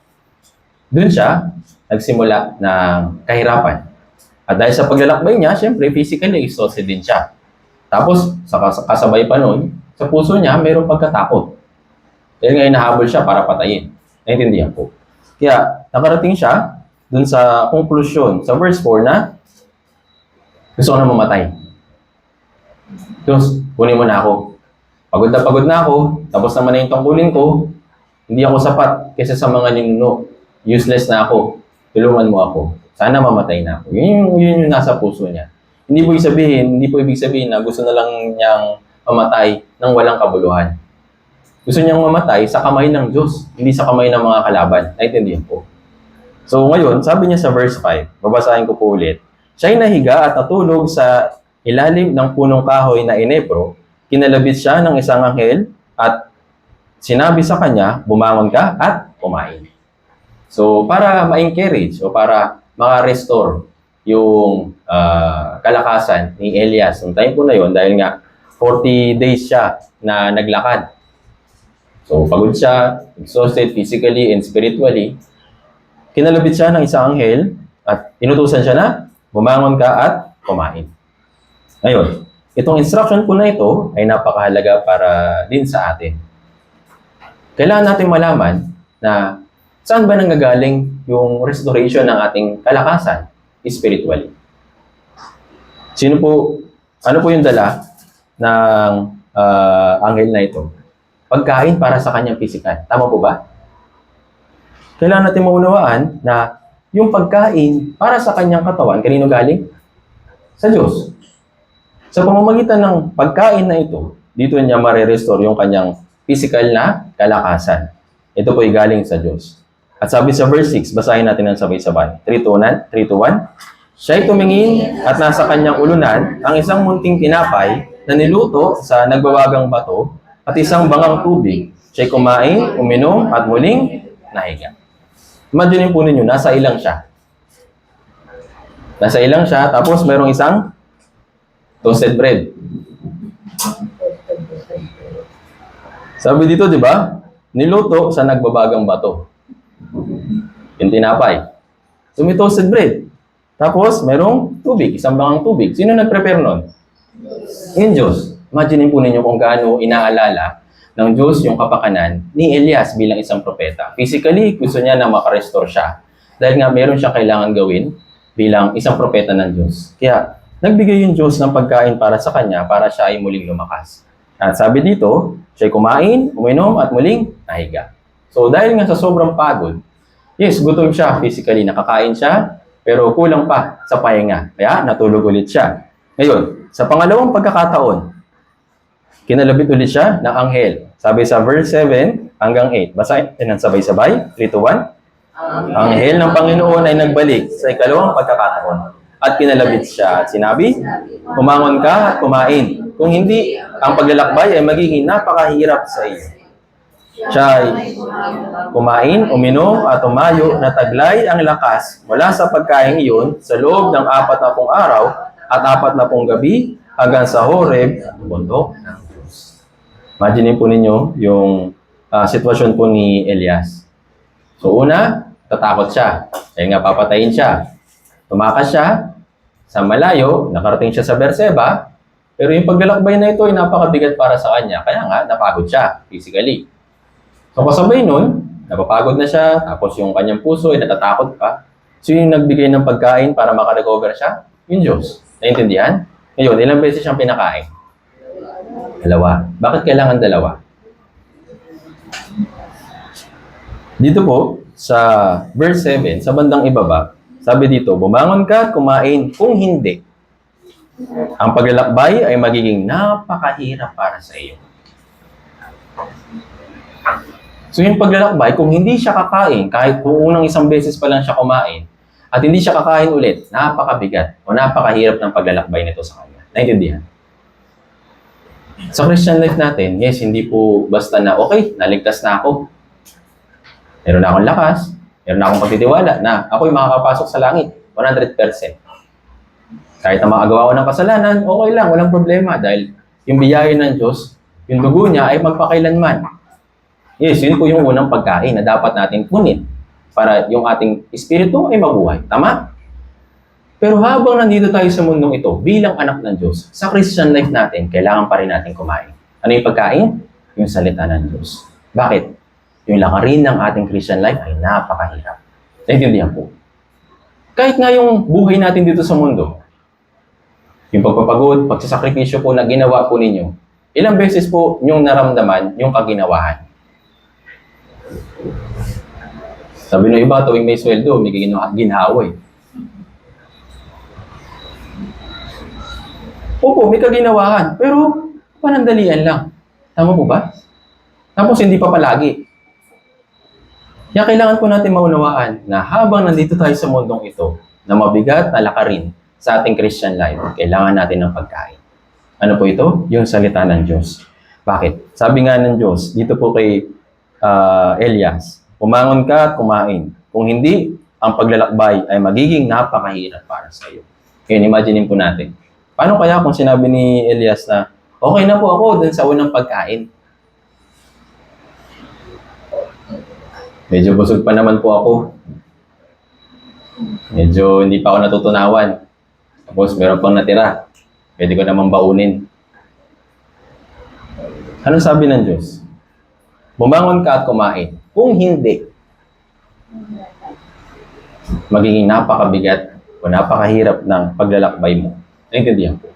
doon siya nagsimula ng kahirapan. At dahil sa paglalakbay niya, syempre physically exhausted din siya. Tapos, sa kasabay pa nun, sa puso niya, mayroong pagkatakot. Dahil ngayon nahabol siya para patayin. Naintindihan po. Kaya, nakarating siya dun sa conclusion, sa verse 4 na, gusto ko na mamatay. Diyos, kunin mo na ako. Pagod na ako, tapos naman na yung tungkulin ko, hindi ako sapat kaysa sa mga ninuno. Useless na ako. Tulungan mo ako. Sana mamatay na ako. Yun yung nasa puso niya. Hindi po ibig sabihin na gusto na lang niyang mamatay nang walang kabuluhan. Gusto niyang mamatay sa kamay ng Diyos, hindi sa kamay ng mga kalaban. Naintindihan po. So ngayon, sabi niya sa verse 5, babasahin ko po ulit. Siya'y nahiga at natulog sa ilalim ng punong kahoy na inepro. Kinalabit siya ng isang anghel at sinabi sa kanya, bumangon ka at kumain. So para ma-encourage o para maka-restore yung kalakasan ni Elias noong time po na yun dahil nga 40 days siya na naglakad. So, pagod siya, exhausted physically and spiritually. Kinalabit siya ng isang anghel at inutusan siya na bumangon ka at kumain. Ngayon, itong instruction po na ito ay napakahalaga para din sa atin. Kailangan natin malaman na saan ba nanggagaling yung restoration ng ating kalakasan spiritually. Sino po Ano po yung dala ng anghel na ito? Pagkain para sa kanyang pisikal. Tama po ba? Kailangan natin maunawaan na yung pagkain para sa kanyang katawan, kanino galing? Sa Diyos. Sa pamamagitan ng pagkain na ito, dito niya ma-restore yung kanyang physical na kalakasan. Ito po ay galing sa Diyos. At sabi sa verse 6, basahin natin ang sabay-sabay. 3 to 1. Siya'y tumingin at nasa kanyang ulunan ang isang munting tinapay na niluto sa nagbawagang bato at isang bangang tubig. Siya'y kumain, uminom at muling nahiga. Imagine po ninyo, nasa ilang siya. Nasa ilang siya, tapos mayroong isang toasted bread. Sabi dito, di ba? Niluto sa nagbabagang bato. Yung tinapay. So may toasted bread. Tapos, mayroong tubig, isang bangang tubig. Sino nag-prepare nun? Yung Diyos. Imagine po ninyo kung gaano inaalala ng Diyos yung kapakanan ni Elias bilang isang propeta. Physically, gusto niya na makarestore siya. Dahil nga meron siya kailangan gawin bilang isang propeta ng Diyos. Kaya, nagbigay yung Diyos ng pagkain para sa kanya para siya ay muling lumakas. At sabi dito, siya'y kumain, uminom at muling nahiga. So, dahil nga sa sobrang pagod, yes, gutom siya physically, nakakain siya, pero kulang pa sa pahinga. Kaya, natulog ulit siya. Ngayon, sa pangalawang pagkakataon, kinalabit ulit siya ng anghel. Sabi sa verse 7 hanggang 8. Basahin ng sabay-sabay. 3 to 1. Ang anghel ng Panginoon ay nagbalik sa ikalawang pagkakataon. At kinalabit siya at sinabi, "Kumangon ka at kumain. Kung hindi, ang paglalakbay ay magiging napakahirap sa iyo." Siya ay kumain, uminom at umayo na taglay ang lakas mula sa pagkain iyon sa loob ng 40 araw at 40 gabi hanggang sa Horeb, bundok ng Diyos. Imagine po ninyo yung sitwasyon po ni Elias. So una, tatakot siya. Dahil nga papatayin siya. Tumakas siya sa malayo, nakarating siya sa Berseba, pero yung paglalakbay na ito ay napakabigat para sa kanya. Kaya nga, napagod siya physically. So kasabay nun, napapagod na siya, tapos yung kanyang puso ay natatakot pa. So yung nagbigay ng pagkain para makarecover siya, yung Diyos. Naintindihan? Ngayon, ilang beses siyang pinakain? 2. Bakit kailangan 2? Dito po, sa verse 7, sa bandang ibaba, sabi dito, "Bumangon ka at kumain, kung hindi, ang paglalakbay ay magiging napakahirap para sa iyo." So yung paglalakbay, kung hindi siya kakain, kahit kung unang isang beses pa lang siya kumain, at hindi siya kakain ulit, napakabigat o napakahirap ng paglalakbay nito sa kanya. Naintindihan? Sa Christian life natin, yes, hindi po basta na, okay, naligtas na ako. Meron na akong lakas, meron na akong pagtitiwala na ako'y makakapasok sa langit, 100%. Kahit na makagawa ko ng kasalanan, okay lang, walang problema dahil yung biyaya ng Diyos, yung dugo niya ay magpakailanman. Yes, yun po yung unang pagkain na dapat natin kunin para yung ating espiritu ay mabuhay. Tama? Pero habang nandito tayo sa mundong ito, bilang anak ng Diyos, sa Christian life natin, kailangan pa rin natin kumain. Ano yung pagkain? Yung salita ng Diyos. Bakit? Yung lakarin ng ating Christian life ay napakahirap. Naintindihan po. Kahit nga yung buhay natin dito sa mundo, yung pagpapagod, pagsasakripisyo po na ginawa po ninyo, ilang beses po yung naramdaman yung kaginawahan. Sabi ng iba, tuwing may sweldo, may ginhawa eh. Opo, may kaginawahan. Pero, panandalian lang. Tama po ba? Tapos, hindi pa palagi. Kaya kailangan po natin maunawaan na habang nandito tayo sa mundong ito, na mabigat na lakarin sa ating Christian life, kailangan natin ng pagkain. Ano po ito? Yung salita ng Diyos. Bakit? Sabi nga ng Diyos, dito po kay Elias, "Umangon ka at kumain. Kung hindi, ang paglalakbay ay magiging napakahirap para sa iyo." Ngayon, imagine po natin. Paano kaya kung sinabi ni Elias na, okay na po ako dun sa unang pagkain? Medyo busog pa naman po ako. Medyo hindi pa ako natutunawan. Tapos meron pang natira. Pwede ko naman baunin. Anong sabi ng Diyos? Bumangon ka at kumain. Kung hindi, magiging napakabigat o napakahirap ng paglalakbay mo. Naintindihan po.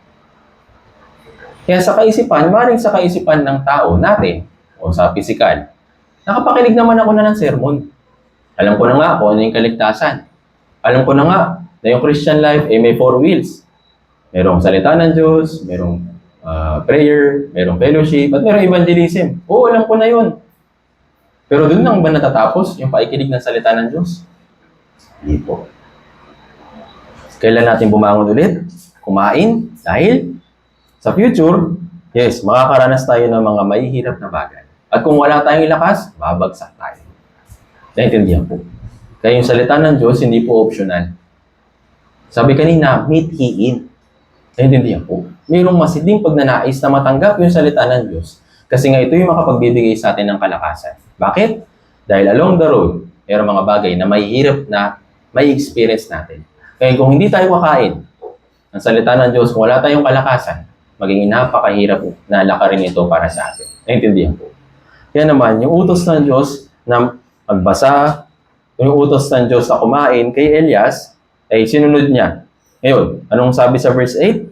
Kaya sa kaisipan, maring sa kaisipan ng tao natin, o sa pisikal, nakapakinig naman ako na ng sermon. Alam ko na nga kung ano yung kaligtasan. Alam ko na nga na yung Christian life ay may four wheels. Merong salita ng Diyos, merong prayer, merong fellowship, at merong evangelism. Oo, alam ko na yun. Pero doon lang ba natatapos yung paikinig ng salita ng Diyos? Hindi po. Kailan natin bumangon ulit? Kumain? Dahil sa future, yes, makakaranas tayo ng mga mahihirap na bagay. At kung wala tayong lakas, babagsak tayo. Naintindihan po. Kaya yung salita ng Diyos, hindi po optional. Sabi kanina, meet He in. Naintindihan po. Mayroong masiding pagnanais na matanggap yung salita ng Diyos. Kasi nga ito yung makapagbibigay sa atin ng kalakasan. Bakit? Dahil along the road, mayroong mga bagay na mahihirap na may experience natin. Kaya kung hindi tayo kakain ng salita ng Diyos, kung wala tayong kalakasan, magiging napakahirap na lakarin ito para sa atin. Naintindihan po. Kaya naman, yung utos ng Diyos na magbasa, yung utos ng Diyos na kumain kay Elias, ay sinunod niya. Ngayon, anong sabi sa verse 8?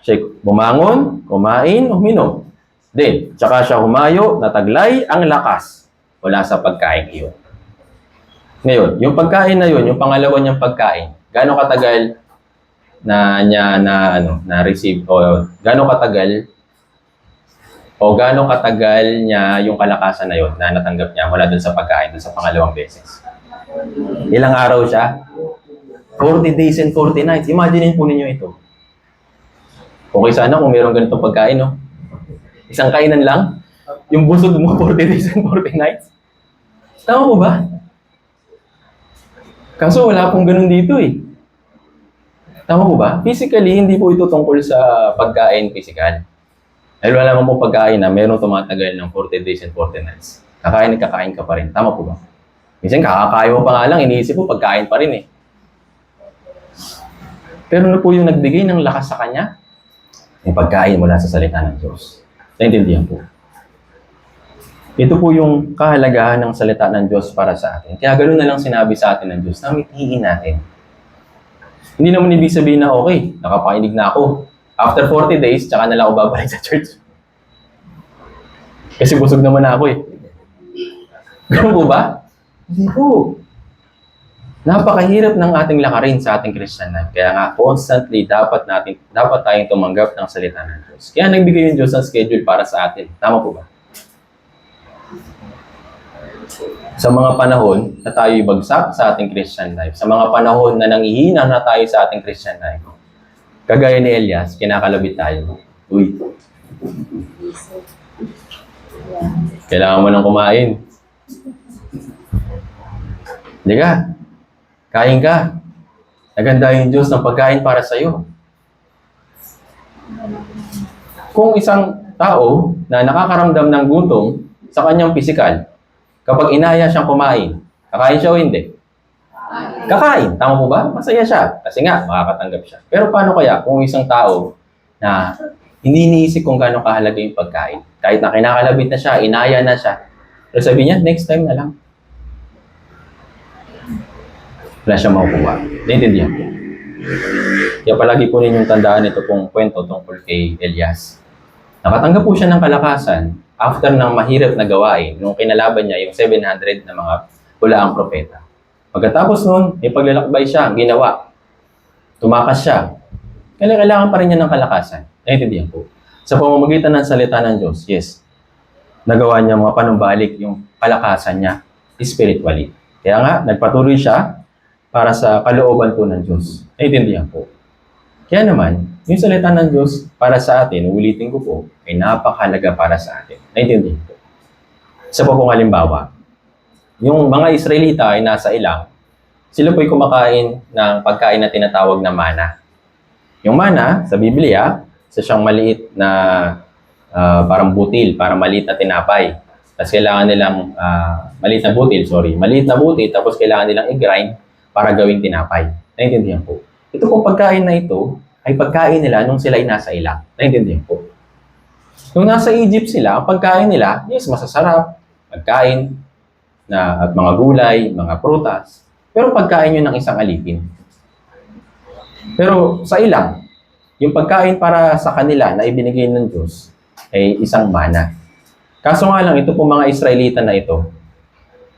Siya bumangon, kumain, uminom. Then, tsaka siya humayo, nataglay ang lakas wala sa pagkain iyon. Ngayon, yung pagkain na yun, yung pangalawa niyang pagkain, gaano katagal na receive o gaano katagal niya yung kalakasan na yun na natanggap niya mula dun sa pagkain dun sa pangalawang beses. Ilang araw siya? 40 days and 40 nights. Imagine po ninyo ito. Okay sana kung mayroong ganitong pagkain, no? Isang kainan lang, yung busog mo 40 days and 40 nights. Tama po ba? Kaso wala pong ganun dito eh. Tama po ba? Physically, hindi po ito tungkol sa pagkain physical. Dahil wala naman po pagkain na meron tumatagal ng 40 days and 40 nights. Kakain ka pa rin. Tama po ba? Minsan kakakain mo pa nga lang, iniisip mo pagkain pa rin eh. Pero ano po yung nagbigay ng lakas sa kanya? Yung pagkain mula sa salita ng Diyos. Naintindihan po. Ito po yung kahalagahan ng salita ng Diyos para sa atin. Kaya ganoon na lang sinabi sa atin ng Diyos na mithiin natin. Hindi naman ibig sabihin na okay, nakapakinig na ako. After 40 days, tsaka na lang ako babalik sa church. Kasi busog naman na ako eh. Ganun po ba? Hindi po. Napakahirap ng ating lakarin sa ating Christian life. Kaya nga, constantly, dapat tayong tumanggap ng salita ng Diyos. Kaya nagbigay yung Diyos ng schedule para sa atin. Tama po ba? Sa mga panahon na tayo ibagsak sa ating Christian life, sa mga panahon na nangihina na tayo sa ating Christian life, kagaya ni Elias, kinakalabit tayo. Uy, kailangan mo nang kumain. Hindi ka. Kain ka. Naganda yung Diyos ng pagkain para sa iyo. Kung isang tao na nakakaramdam ng gutom sa kanyang pisikal, kapag inaya siyang kumain, kakain siya o hindi? Kakain. Tama po ba? Masaya siya. Kasi nga, makakatanggap siya. Pero paano kaya kung isang tao na hindi iniisip kung gaano kahalaga yung pagkain? Kahit na kinakalabit na siya, inaya na siya. Pero sabi niya, next time na lang. Wala siya makukuha. Naintindihan po. Kaya palagi po ninyong tandaan ito pong kwento tungkol kay Elias. Nakatanggap po siya ng kalakasan after ng mahirap na gawain nung kinalaban niya yung 700 na mga hulaang propeta. Pagkatapos nun, may paglalakbay siya, ginawa. Tumakas siya. Kailangan pa rin niya ng kalakasan. Naintindihan po. Sa pamamagitan ng salita ng Diyos, yes, nagawa niya mga panumbalik yung kalakasan niya spiritually. Kaya nga, nagpatuloy siya para sa kalooban po ng Diyos. Naintindihan po. Kaya naman, yung salita ng Diyos para sa atin, ulitin ko po, ay napakahalaga para sa atin. Naintindihan po. Isa pa pong halimbawa, yung mga Israelita ay nasa ilang, sila po'y kumakain ng pagkain na tinatawag na mana. Yung mana, sa Biblia, isa siyang maliit na parang butil, parang maliit na tinapay. Tapos kailangan nilang, maliit na butil, tapos kailangan nilang i-grind para gawing tinapay. Naintindihan po. Ito pong pagkain na ito ay pagkain nila nung sila ay nasa ilang. Naintindihan po. Nung nasa Egypt sila, ang pagkain nila, yes, masasarap. Pagkain at mga gulay, mga prutas. Pero pagkain yun ng isang alipin. Pero sa ilang, Yung pagkain para sa kanila na ibinigay ng Diyos ay isang mana. Kaso nga lang, ito po mga Israelita na ito,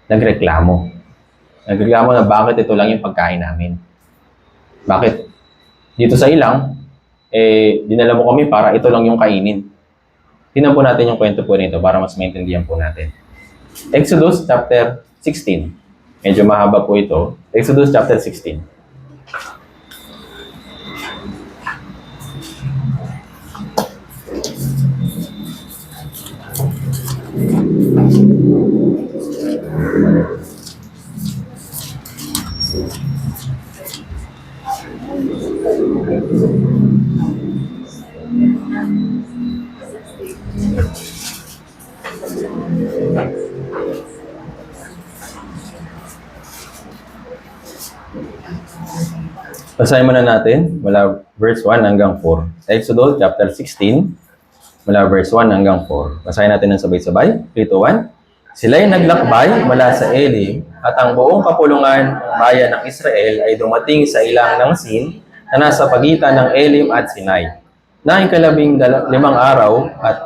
nagreklamo. Nagreklamo na bakit ito lang yung pagkain namin. Bakit? Dito sa ilang, dinala mo kami para ito lang yung kainin. Tingnan po natin yung kwento po nito para mas maintindihan po natin. Exodus chapter 16. Medyo mahaba po ito. Exodus chapter 16. Basahin muna natin mula verse 1 hanggang 4. Exodus chapter 16, mula verse 1 hanggang 4. Basahin natin ng sabay-sabay. 3, 2, 1. Sila'y naglakbay mula sa Elim at ang buong kapulungan ng bayan ng Israel ay dumating sa ilang ng Sin na nasa pagitan ng Elim at Sinai. Na ika-15 araw at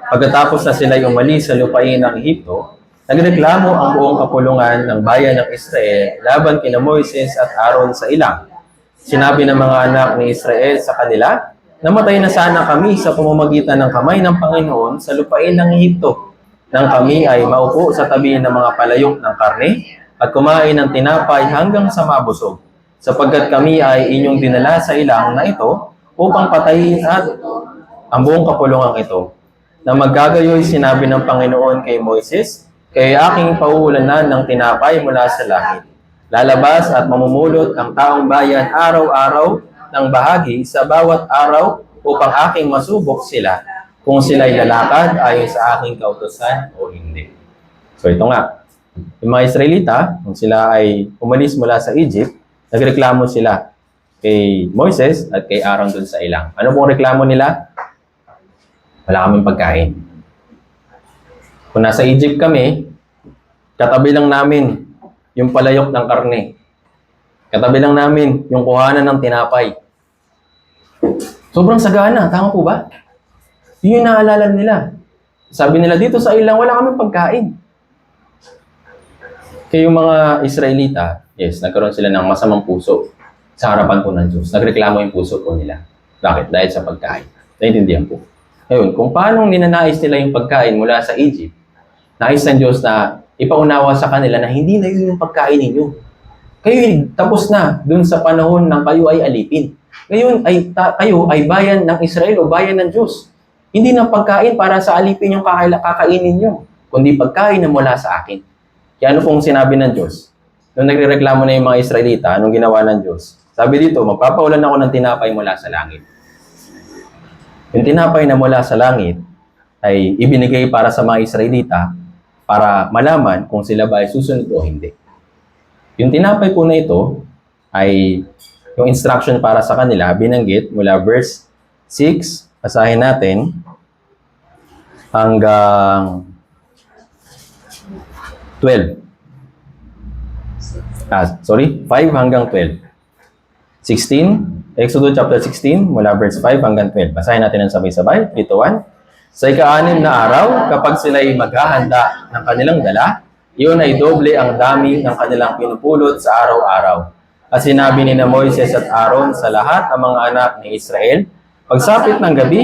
pagkatapos na sila'y umalis sa lupain ng Ehipto, nagreklamo ang buong kapulungan ng bayan ng Israel laban kina Moises at Aaron sa ilang. Sinabi ng mga anak ni Israel sa kanila, namatay na sana kami sa pamamagitan ng kamay ng Panginoon sa lupain ng Ehipto, nang kami ay maupo sa tabi ng mga palayok ng karne at kumain ng tinapay hanggang sa mabusog, sapagkat kami ay inyong dinala sa ilang na ito upang patayin at ang buong kapulungan ito. Na magkagayoy sinabi ng Panginoon kay Moises, kaya aking pauulanan ng tinapay mula sa langit. Lalabas at mamumulot ang taong bayan araw-araw ng bahagi sa bawat araw upang aking masubok sila kung sila'y lalakad ayon sa aking kautusan o hindi. So ito nga, yung mga Israelita, kung sila ay umalis mula sa Egypt, nagreklamo sila kay Moises at kay Aaron dun sa ilang. Ano pong reklamo nila? Wala kaming pagkain. Kung nasa Egypt kami, katabi lang namin yung palayok ng karne. Katabi lang namin yung kuhanan ng tinapay. Sobrang sagana, tama po ba? Yun yung naalala nila. Sabi nila, dito sa ilang, wala kaming pagkain. Kaya yung mga Israelita, yes, nagkaroon sila ng masamang puso sa harapan po ng Diyos. Nagreklamo yung puso po nila. Bakit? Dahil sa pagkain. Naintindihan po. Ngayon, kung paano ninanais nila yung pagkain mula sa Egypt, nais ng Diyos na ipaunawa sa kanila na hindi na yun yung pagkain ninyo. Kayo tapos na dun sa panahon ng kayo ay alipin. Ngayon ay kayo ay bayan ng Israel o bayan ng Diyos. Hindi na pagkain para sa alipin yung kakainin nyo, kundi pagkain na mula sa akin. Kaya ano pong sinabi ng Diyos? Nung nagrereklamo na yung mga Israelita, anong ginawa ng Diyos? Sabi dito, magpapaulan ako ng tinapay mula sa langit. Yung tinapay na mula sa langit ay ibinigay para sa mga Israelita para malaman kung sila ba ay susunod o hindi. Yung tinapay po na ito ay yung instruction para sa kanila, binanggit mula verse 6, basahin natin, hanggang 12. 5 hanggang 12. 16, Exodus chapter 16, mula verse 5 hanggang 12. Basahin natin ang sabay-sabay. 3, 2, 1. Sa ika-6 na araw, kapag sila'y maghahanda ng kanilang dala, iyon ay doble ang dami ng kanilang pinupulot sa araw-araw. At sinabi ni Moises at Aaron sa lahat ng mga anak ni Israel, pagsapit ng gabi,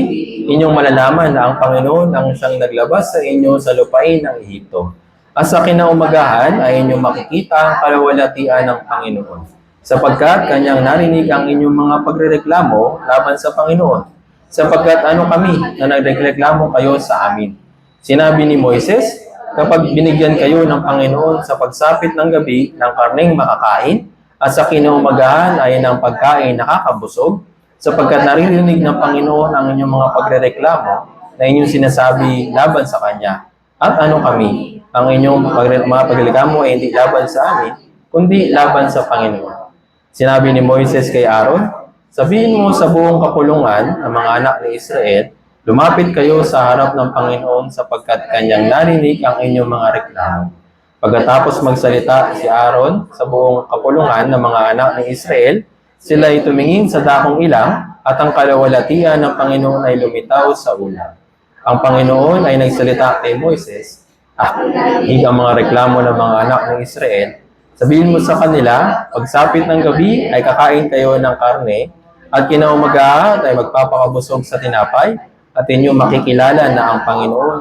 inyong malalaman na ang Panginoon ang siyang naglabas sa inyo sa lupain ng Ehipto. At sa kinaumagahan ay inyong makikita ang kalawalatian ng Panginoon, sapagkat kanyang narinig ang inyong mga pagrereklamo laban sa Panginoon. Sapagkat ano kami na nagreklamo kayo sa amin. Sinabi ni Moises, kapag binigyan kayo ng Panginoon sa pagsapit ng gabi ng karneng makakain, at sa kinaumagahan ay ng pagkain nakakabusog, sapagkat naririnig ng Panginoon ang inyong mga pagrereklamo na inyong sinasabi laban sa Kanya. At ano kami? Ang inyong mga pagrereklamo ay hindi laban sa amin, kundi laban sa Panginoon. Sinabi ni Moises kay Aaron, sabihin mo sa buong kapulungan ng mga anak ni Israel, lumapit kayo sa harap ng Panginoon sapagkat kanyang narinig ang inyong mga reklamo. Pagkatapos magsalita si Aaron sa buong kapulungan ng mga anak ni Israel, sila ay tumingin sa dakong ilang at ang kalawalatian ng Panginoon ay lumitaw sa ulan. Ang Panginoon ay nagsalita kay Moises, ang mga reklamo ng mga anak ng Israel. Sabihin mo sa kanila, pagsapit ng gabi ay kakain kayo ng karne, at kinaumagahan ay magpapakabusog sa tinapay, at inyo makikilala na ang Panginoon.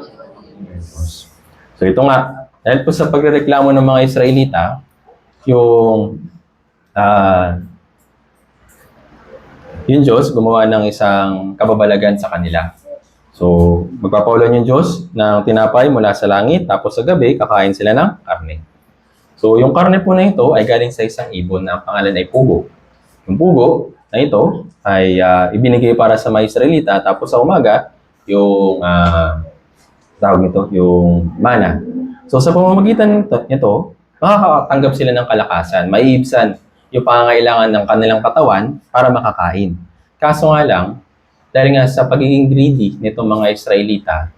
So ito nga, dahil po sa pagreklamo ng mga Israelita, yung Diyos gumawa ng isang kababalagan sa kanila. So, magpapaulan yung Diyos ng tinapay mula sa langit, tapos sa gabi, kakain sila ng karne. So, yung karne po na ito ay galing sa isang ibon na ang pangalan ay pugo. Yung pugo na ito ay ibinigay para sa mga Israelita, tapos sa umaga, yung tawag nito, yung mana. So, sa pamamagitan nito, makakatanggap sila ng kalakasan, maiibsan yung pangangailangan ng kanilang katawan para makakain. Kaso nga lang, dahil nga sa pagiging greedy nitong mga Israelita,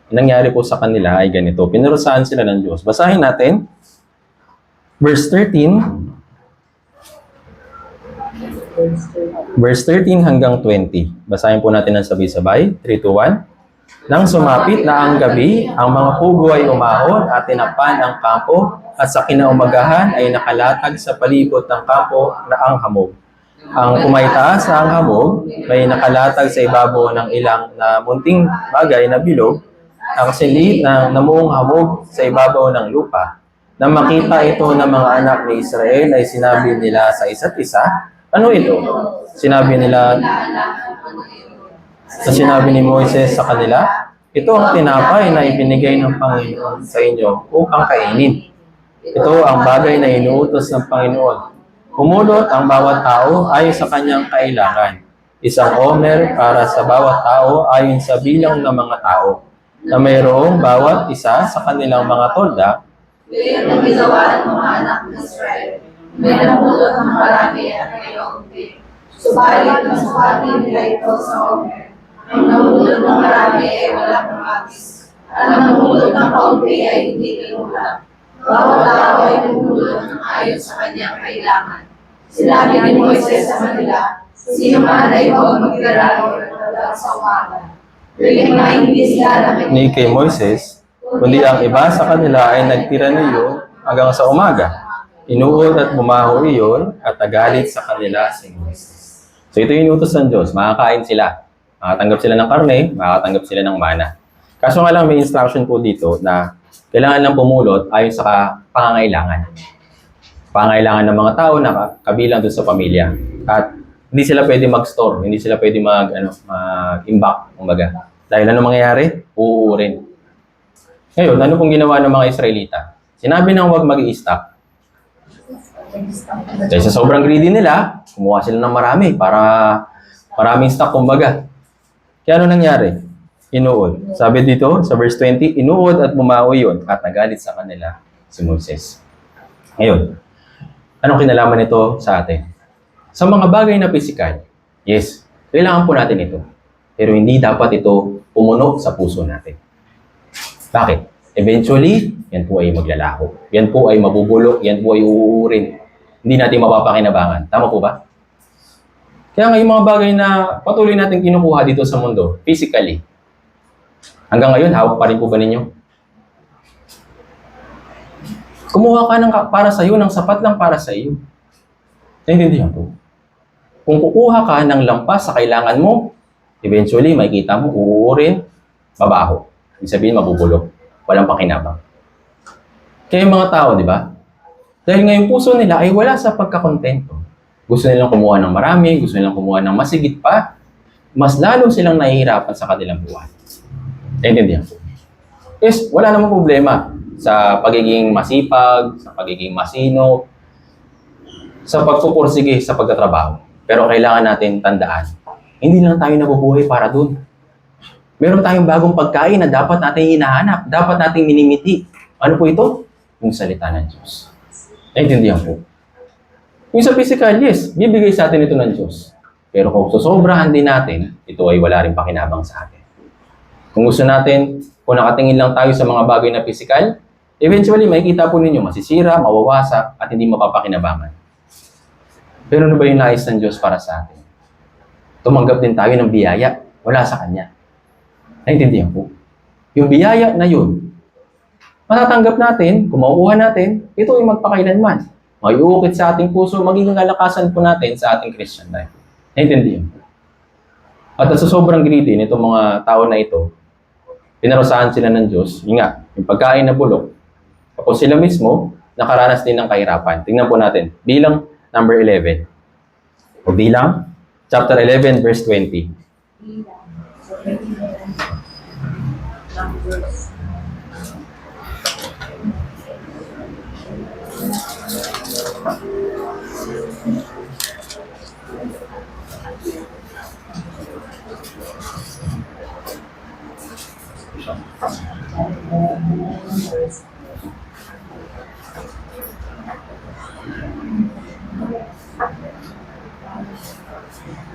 nangyari po sa kanila ay ganito. Pinurusahan sila ng Diyos. Basahin natin, verse 13. Verse 13 hanggang 20. Basahin po natin ng sabay-sabay. 3, 2, 1. Nang sumapit na ang gabi, ang mga pugo ay umahon at tinakpan ang kampo, at sa kinaumagahan ay nakalatag sa palibot ng kampo na ang hamog. Ang kumaitaas sa ang hamog ay nakalatag sa ibabaw ng ilang na munting bagay na bilog, ang sinlit ng namuong hamog sa ibabaw ng lupa. Nang makita ito ng mga anak ni Israel ay sinabi nila sa isa't isa, ano ito? Sinabi ni Moises sa kanila, ito ang tinapay na ibinigay ng Panginoon sa inyo upang kainin. Ito ang bagay na inuutos ng Panginoon. Pumulot ang bawat tao ayon sa kanyang kailangan. Isang omer para sa bawat tao ayon sa bilang ng mga tao, na mayroong bawat isa sa kanilang mga tolda. Ganyan ang ginawa ng mga anak ng Israel. May namulot ng marami at kaunti. Subalit ang sukati nila ito sa omer. Ang namulot ng marami ay walang kamatis. At ang namulot ng kaunti ay hindi kinulang. Bawat tao ay namulot ng ayon sa kanyang kailangan. Sinabi ni Moises sa kanila, sino man ay huwag magdaralo sa umaga. Piling na hindi sila Ni kay Moises, kundi ang iba sa kanila ay nagtira niyo hanggang sa umaga. Inuod at bumaho iyon at nagalit sa kanila si Moises. So ito yung inutos ng Diyos, makakain sila. Makatanggap sila ng karne, makatanggap sila ng mana. Kaso nga lang may instruction po dito na kailangan lang pumulot ayon sa pangangailangan. Pangangailangan ng mga tao na kabilang doon sa pamilya. At hindi sila pwede mag-store, hindi sila pwede mag-imbak, kumbaga. Dahil ano mangyayari? Uuurin. Ngayon, ano pong ginawa ng mga Israelita? Sinabi nang huwag mag-i-stock. Dahil sa sobrang greedy nila, kumuha sila ng marami para maraming stock, kumbaga. Kaya ano nangyari? Inuod. Sabi dito sa verse 20, inuod at bumawi yun at nagalit sa kanila si Moises. Ngayon, anong kinalaman nito sa atin? Sa mga bagay na pisikal, yes, kailangan po natin ito. Pero hindi dapat ito pumuno sa puso natin. Bakit? Eventually, yan po ay maglalaho. Yan po ay mabubulok. Yan po ay uuurin. Hindi natin mapapakinabangan. Tama po ba? Kaya nga yung mga bagay na patuloy natin kinukuha dito sa mundo, physically, hanggang ngayon, hawak pa rin po ba ninyo? Kumuha ka para sa iyo, ng sapat lang para sa iyo. Naintindihan po. Kung kukuha ka ng lampas sa kailangan mo, eventually, makikita mo, uuurin, babaho. Ibig sabihin, mabubulok. Walang pakinabang. Kaya yung mga tao, di ba? Dahil ngayong puso nila ay wala sa pagkakontento. Gusto nilang kumuha ng marami, gusto nilang kumuha ng masigit pa, mas lalo silang nahihirapan sa kanilang buhay. Naintindihan po. Yes, wala namang problema sa pagiging masipag, sa pagiging masino, sa pagpupursige sa pagtatrabaho. Pero kailangan natin tandaan, hindi lang tayo nabubuhay para dun. Meron tayong bagong pagkain na dapat natin hinahanap, dapat nating minimiti. Ano po ito? Yung salita ng Diyos. Naintindihan po. Yung sa physical, yes, bibigay sa atin ito ng Diyos. Pero kung susobrahan din natin, ito ay wala rin pakinabang sa atin. Kung gusto natin, kung nakatingin lang tayo sa mga bagay na physical, eventually, makikita po ninyo masisira, mawawasak, at hindi mapapakinabangan. Pero ano ba yung nais ng Diyos para sa atin? tumanggap din tayo ng biyaya wala sa Kanya. Naintindihan po? Yung biyaya na yun, matatanggap natin, kung makukuha natin, ito ay magpakailanman. Maiuukit sa ating puso, magiging kalakasan po natin sa ating Christian life. Naintindihan po? At sa sobrang greedy nitong mga tao na ito, pinarusahan sila ng Diyos, yun nga, yung pagkain na bulok, tapos sila mismo, nakaranas din ng kahirapan. Tingnan po natin, bilang number 11. O bilang, chapter 11, verse 20.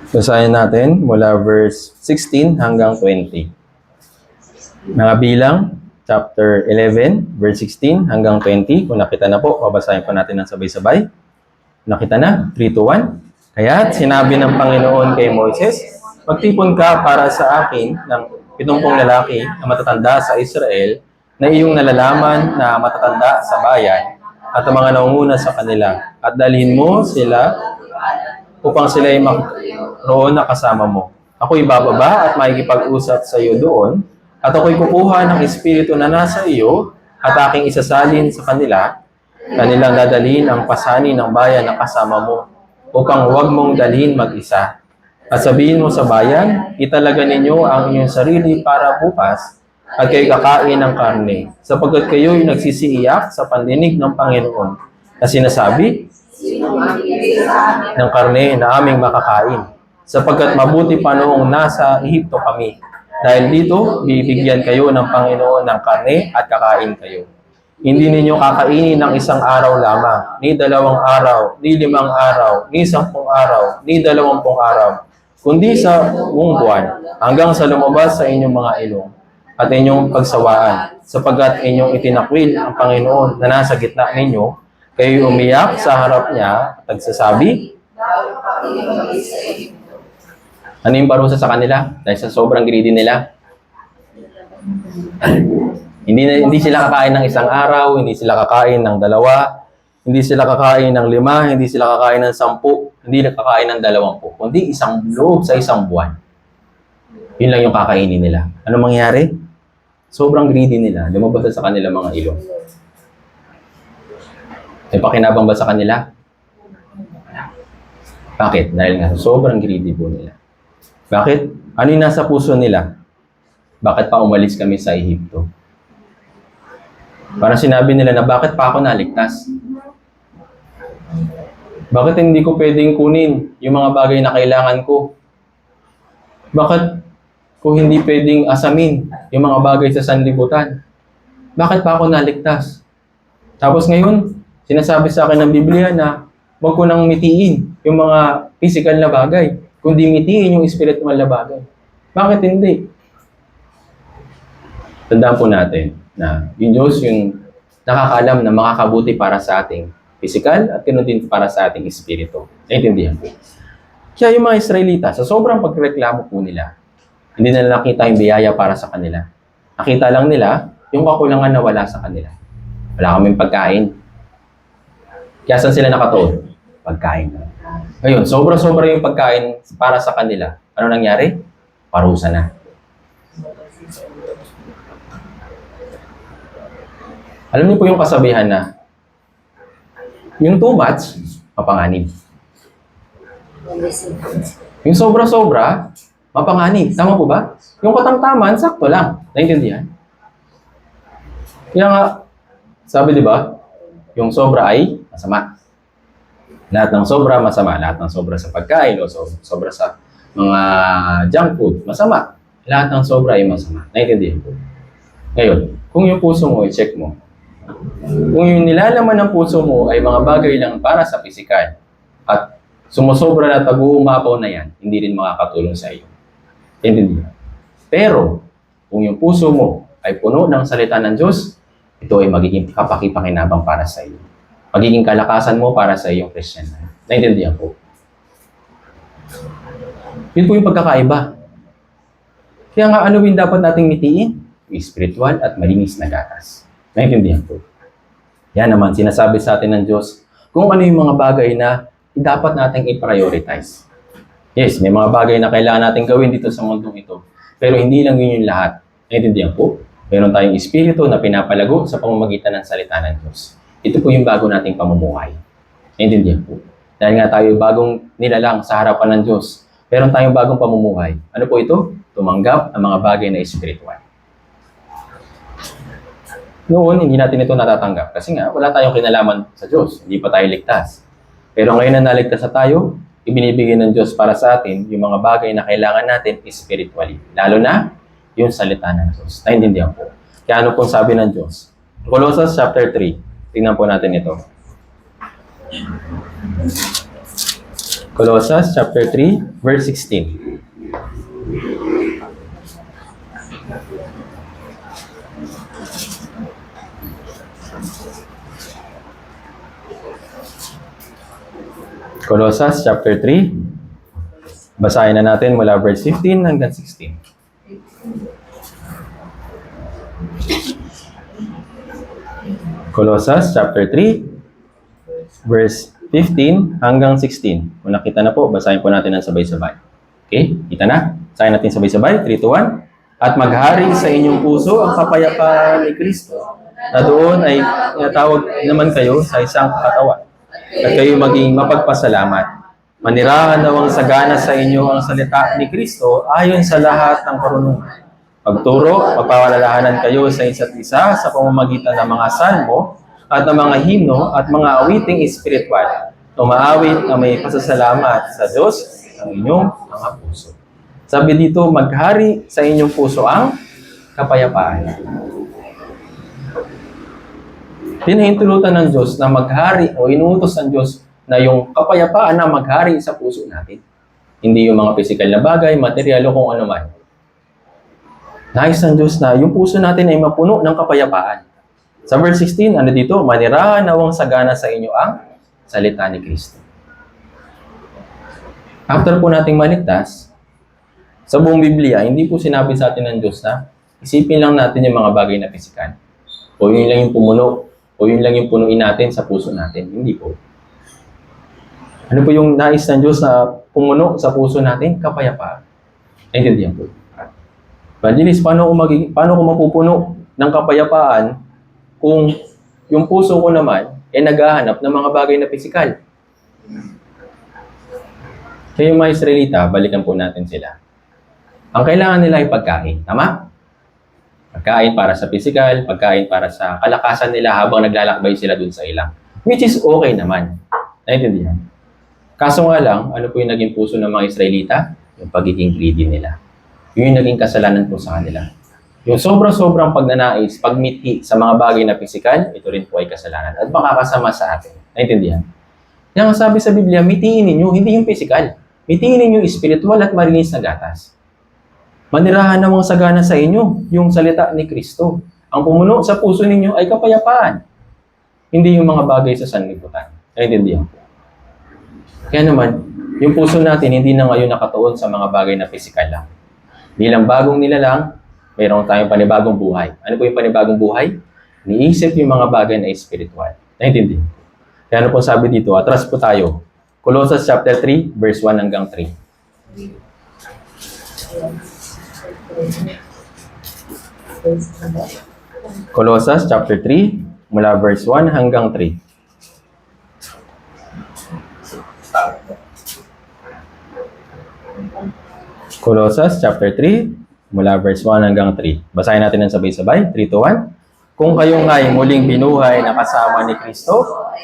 Basahin natin mula verse 16 hanggang 20. Mga bilang, chapter 11, verse 16 hanggang 20. Kung nakita na po, babasahin po natin ng sabay-sabay. Nakita na? 3, 2, 1. Kaya't sinabi ng Panginoon kay Moises, magtipon ka para sa akin ng 70 lalaki na matatanda sa Israel na iyong nalalaman na matatanda sa bayan at ang mga nangunguna sa kanila. At dalhin mo sila upang sila ay roon na kasama mo. Ako'y bababa at makikipag-usap sa iyo doon, at ako'y kukuha ng espiritu na nasa iyo at aking isasalin sa kanila. Kanilang dadalhin ang pasanin ng bayan na kasama mo, upang huwag mong dalhin mag-isa. At sabihin mo sa bayan, italaga ninyo ang inyong sarili para bukas, at kayo kakain ng karne, sapagkat kayo'y nagsisiiyak sa pandinig ng Panginoon, na sinasabi, ng karne na aming makakain, sapagkat mabuti pa noong nasa Ehipto kami. Dahil dito, bibigyan kayo ng Panginoon ng karne at kakain kayo. Hindi ninyo kakainin ng isang araw lamang, ni 2 araw, ni 5 araw, ni 10 araw, ni 20 araw, kundi sa buong buwan, hanggang sa lumabas sa inyong mga ilong at inyong pagsawaan, sapagkat inyong itinakwil ang Panginoon na nasa gitna ninyo. Kayo umiyak sa harap niya at nagsasabi, ano yung parusa sa kanila? Dahil sa sobrang greedy nila. Hindi sila kakain ng isang araw, hindi sila kakain ng 2, hindi sila kakain ng 5, hindi sila kakain ng 10, hindi sila kakain ng 20, kundi isang loob sa isang buwan. Yun lang yung kakainin nila. Ano mangyari? Sobrang greedy nila. Lumabas sa kanila mga ilong. May pakinabang ba sa kanila? Bakit? Dahil nga sobrang greedy po nila. Bakit? Ano yung nasa puso nila? Bakit pa umalis kami sa Ehipto? Parang sinabi nila na bakit pa ako naligtas? Bakit hindi ko pwedeng kunin yung mga bagay na kailangan ko? Bakit ko hindi pwedeng asamin yung mga bagay sa sanlibutan? Bakit pa ako naligtas? Tapos ngayon, sinasabi sa akin ng Biblia na huwag ko nang mitiin yung mga physical na bagay, kundi mitiin yung spiritual na bagay. Bakit hindi? Tandaan po natin na yung Diyos yung nakakaalam na makakabuti para sa ating physical at ganoon din para sa ating espiritu. Naintindihan po. Kaya yung mga Israelita, sa sobrang pagreklamo po nila, hindi nila nakita yung biyaya para sa kanila. Nakita lang nila yung kakulangan na wala sa kanila. Wala kaming pagkain. Kaya saan sila nakatuon? Pagkain. Ngayon, sobra-sobra yung pagkain para sa kanila. Ano nangyari? Parusa na. Alam niyo po yung kasabihan na yung too much, mapanganib. Yung sobra-sobra, mapanganib. Tama po ba? Yung katamtaman, sakto lang. Naintindihan? Kaya nga, sabi di ba, yung sobra ay masama. Lahat ng sobra, masama. Lahat ng sobra sa pagkain o sobra sa mga junk food, masama. Lahat ng sobra ay masama. Naintindihan po. Ngayon, kung yung puso mo, i-check mo. Kung yung nilalaman ng puso mo ay mga bagay lang para sa pisikal at sumusobra na tag-uumapaw na yan, hindi rin makakatulong sa iyo. Naintindihan? Pero, kung yung puso mo ay puno ng salita ng Diyos, ito ay magiging kapakipakinabang para sa iyo. Magiging kalakasan mo para sa iyong Christian life. Naintindihan po. Yun po yung pagkakaiba. Kaya nga, ano yung dapat nating mitiin? Yung spiritual at malinis na gatas. Naintindihan po. Yan naman, sinasabi sa atin ng Diyos kung ano yung mga bagay na dapat nating i-prioritize. Yes, may mga bagay na kailangan natin gawin dito sa mundong ito. Pero hindi lang yun yung lahat. Naintindihan po? Meron tayong espiritu na pinapalago sa pamamagitan ng salita ng Diyos. Ito po yung bago nating pamumuhay. Naintindihan po? Dahil nga tayo bagong nilalang sa harapan ng Diyos. Meron tayong bagong pamumuhay. Ano po ito? Tumanggap ang mga bagay na espiritual. Noon, hindi natin ito natatanggap kasi nga wala tayong kinalaman sa Diyos. Hindi pa tayo ligtas. Pero ngayon na naligtas na tayo, ibinibigay ng Diyos para sa atin yung mga bagay na kailangan natin spiritually. Lalo na yung salita ng Diyos. Naintindihan po. Kaya ano pong sabi ng Diyos? Colossians chapter 3. Tingnan po natin ito. Colossians chapter 3, verse 16. Colossians chapter 3. Basahin na natin mula verse 15 hanggang 16. Colossians chapter 3, verse 15 hanggang 16. Kung nakita na po, basahin po natin ng sabay-sabay. Okay? Kita na? Basahin natin sabay-sabay. 3, 2, 1. At maghari sa inyong puso ang kapayapaan ni Kristo, na doon ay tinatawag naman kayo sa isang katawan. At kayo maging mapagpasalamat. Manirahan nawang sagana sa inyo ang salita ni Kristo ayon sa lahat ng karunungan. Pagturo, magpapalalahanan kayo sa isa't isa sa pamamagitan ng mga salmo at ng mga himno at mga awiting espiritual. Umaawit na may pasasalamat sa Diyos ang inyong mga puso. Sabi dito, maghari sa inyong puso ang kapayapaan. Pinahintulutan ng Diyos na maghari o inuutos ng Diyos na yung kapayapaan na maghari sa puso natin. Hindi yung mga physical na bagay, material o kung ano man. Nais ng Diyos na yung puso natin ay mapuno ng kapayapaan. Sa verse 16, ano dito? Manirahan nawang sagana sa inyo ang salita ni Kristo. After po nating maligtas, sa buong Biblia, hindi po sinabi sa atin ng Diyos na isipin lang natin yung mga bagay na pisikal. O yun lang yung pumuno, o yun lang yung punuin natin sa puso natin. Hindi po. Ano po yung nais ng Diyos na pumuno sa puso natin? Kapayapaan. Naintindihan po. Evangelist, paano ko mapupuno ng kapayapaan kung yung puso ko naman ay naghahanap ng mga bagay na pisikal? Kaya yung mga Israelita, balikan po natin sila. Ang kailangan nila ay pagkain. Tama? Pagkain para sa pisikal, pagkain para sa kalakasan nila habang naglalakbay sila dun sa ilang. Which is okay naman. Naintindihan? Kaso nga lang, ano po yung naging puso ng mga Israelita? Yung pagiging greedy nila. Yun yung naging kasalanan po sa kanila. Yung sobrang pagnanais, pagmithi sa mga bagay na pisikal, ito rin po ay kasalanan. At makakasama sa atin. Naintindihan? Kaya nga sabi sa Biblia, mithiin ninyo, hindi yung pisikal. Mithiin ninyo yung spiritual at malinis na gatas. Manirahan namang sagana sa inyo, yung salita ni Kristo. Ang pumuno sa puso ninyo ay kapayapaan. Hindi yung mga bagay sa sanlibutan. Naintindihan po. Kaya naman, yung puso natin hindi na ngayon nakatuon sa mga bagay na pisikal lang. Bilang bagong nilalang, mayroon tayong panibagong buhay. Ano po yung panibagong buhay? Niisip yung mga bagay na spiritual. Naintindihan po. Kaya ano po sabi dito, atras po tayo. Colossians chapter 3, verse 1 hanggang 3. Colossians chapter 3, mula verse 1 hanggang 3. Colossians chapter 3, mula verse 1 hanggang 3. Basahin natin ng sabay-sabay. 3, 2, 1. Kung kayo nga'y muling binuhay na kasama ni Kristo,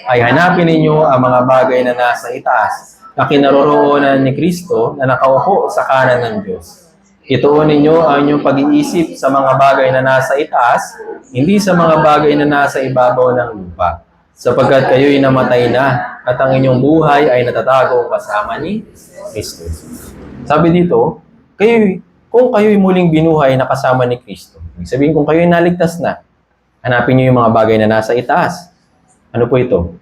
ay hanapin ninyo ang mga bagay na nasa itaas, na kinaroroonan ni Kristo na nakaupo sa kanan ng Diyos. Ituon ninyo ang inyong pag-iisip sa mga bagay na nasa itaas, hindi sa mga bagay na nasa ibabaw ng lupa, sapagkat kayo'y namatay na at ang inyong buhay ay natatago kasama ni Kristo. Sabi dito, kung kayo'y muling binuhay na kasama ni Kristo, ibig sabihin kung kayo'y naligtas na, hanapin niyo yung mga bagay na nasa itaas. Ano po ito?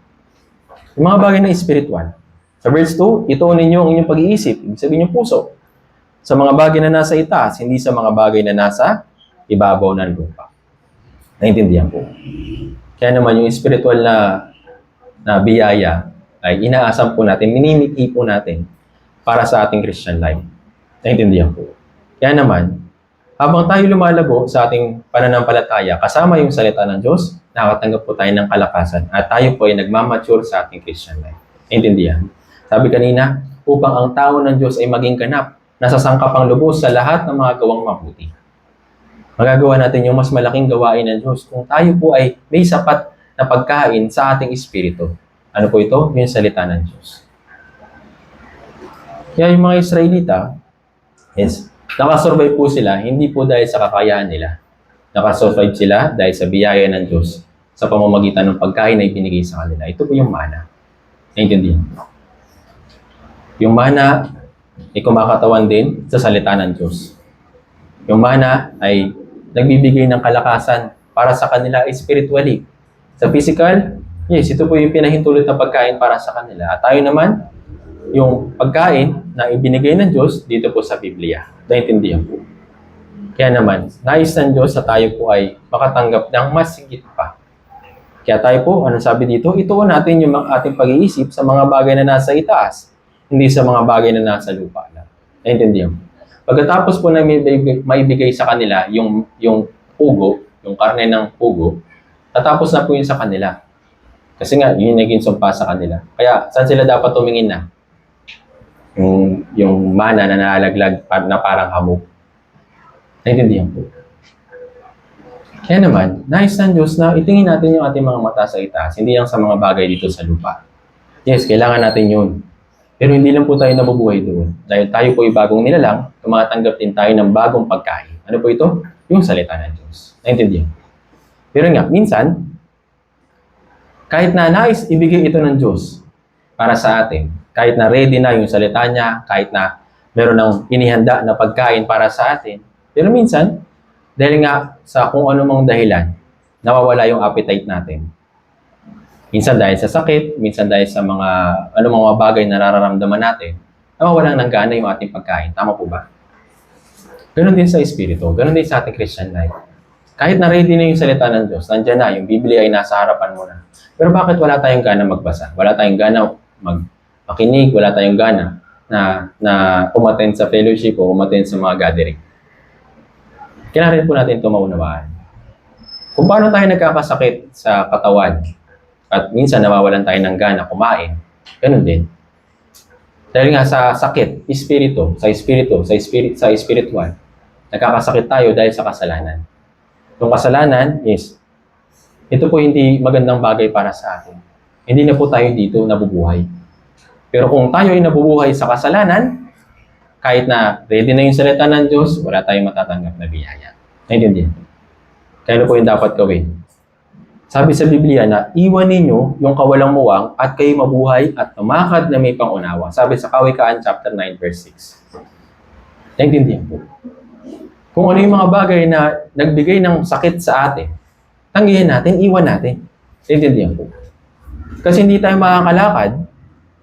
Yung mga bagay na spiritual. Sa verse 2, ituon ninyo ang inyong pag-iisip, ibig sabihin yung puso. sa mga bagay na nasa itaas, hindi sa mga bagay na nasa ibabaw ng lupa. Naintindihan po. Kaya naman yung spiritual na biyaya ay inaasam po natin, minimithi po natin para sa ating Christian life. Naintindihan po. Kaya naman, habang tayo lumalago sa ating pananampalataya, kasama yung salita ng Diyos, nakatanggap po tayo ng kalakasan at tayo po ay nagmamature sa ating Christian life. Naintindihan? Sabi kanina, upang ang tao ng Diyos ay maging ganap, nasasangkap ang lubos sa lahat ng mga gawang mabuti. Magagawa natin yung mas malaking gawain ng Diyos kung tayo po ay may sapat na pagkain sa ating espiritu. Ano po ito? Yung salita ng Diyos. Kaya yung mga Israelita, nakasurvive po sila, hindi po dahil sa kakayahan nila. Nakasurvive sila dahil sa biyaya ng Diyos sa pamamagitan ng pagkain na ibinigay sa kanila. Ito po yung mana. Naintindihan? Yung mana ay kumakatawan din sa salita ng Diyos. Yung mana ay nagbibigay ng kalakasan para sa kanila spiritually. Sa physical, yes, ito po yung pinahintulot na pagkain para sa kanila. At tayo naman, yung pagkain na ibinigay ng Diyos dito po sa Biblia. Naintindihan po. Kaya naman, nais ng Diyos na tayo po ay makatanggap ng mas higit pa. Kaya tayo po, ano sabi dito? Ituon natin yung ating pag-iisip sa mga bagay na nasa itaas, hindi sa mga bagay na nasa lupa lang. Naintindihan po. Pagkatapos po na maibigay sa kanila yung pugo, yung karne ng pugo, natapos na po yun sa kanila. Kasi nga, yun naging sumpa sa kanila. Kaya, saan sila dapat tumingin na? Yung mana na nalaglag na parang hamog. Naintindihan po. Kaya naman, nais ng Diyos na itingin natin yung ating mga mata sa itaas, hindi lang sa mga bagay dito sa lupa. Yes, kailangan natin yun. Pero hindi lang po tayo nabubuhay doon. Dahil tayo po ay bagong nilalang, tumatanggap din tayo ng bagong pagkain. Ano po ito? Yung salita ng Diyos. Naintindihan? Pero nga, minsan, kahit na nais ibigay ito ng Diyos para sa atin, kahit na ready na yung salita niya, kahit na meron ng inihanda na pagkain para sa atin, pero minsan, dahil nga sa kung anumang dahilan, nawawala yung appetite natin. Minsan dahil sa sakit, minsan dahil sa mga anumang mga bagay na nararamdaman natin, nawawalan ng gana yung ating pagkain. Tama po ba? Ganon din sa Espiritu, ganon din sa ating Christian life. Kahit na ready na yung salita ng Diyos, nandiyan na, yung Biblia ay nasa harapan mo na. Pero bakit wala tayong gana magbasa? Wala tayong gana makinig, wala tayong gana na umattend sa fellowship o umattend sa mga gathering. Kailangan rin po natin ito maunawaan. Kung paano tayo nagkakasakit sa katawan at minsan nawawalan tayo ng gana kumain, ganun din. Dahil nga sa sakit, sa spiritual, nagkakasakit tayo dahil sa kasalanan. Yung kasalanan is, ito po hindi magandang bagay para sa atin. Hindi na po tayo dito nabubuhay. Pero kung tayo ay nabubuhay sa kasalanan, kahit na ready na yung salita ng Diyos, wala tayong matatanggap na biyaya. Naintindihan? Kaya po yung dapat gawin. Sabi sa Biblia na, iwan ninyo yung kawalang muwang at kayo mabuhay at tumakad na may pangunawa. Sabi sa Kawikaan chapter 9 verse 6. Naintindihan po. Kung ano yung mga bagay na nagbigay ng sakit sa atin, tanggihan natin, iwan natin. Naintindihan po. Kasi hindi tayo makakalakad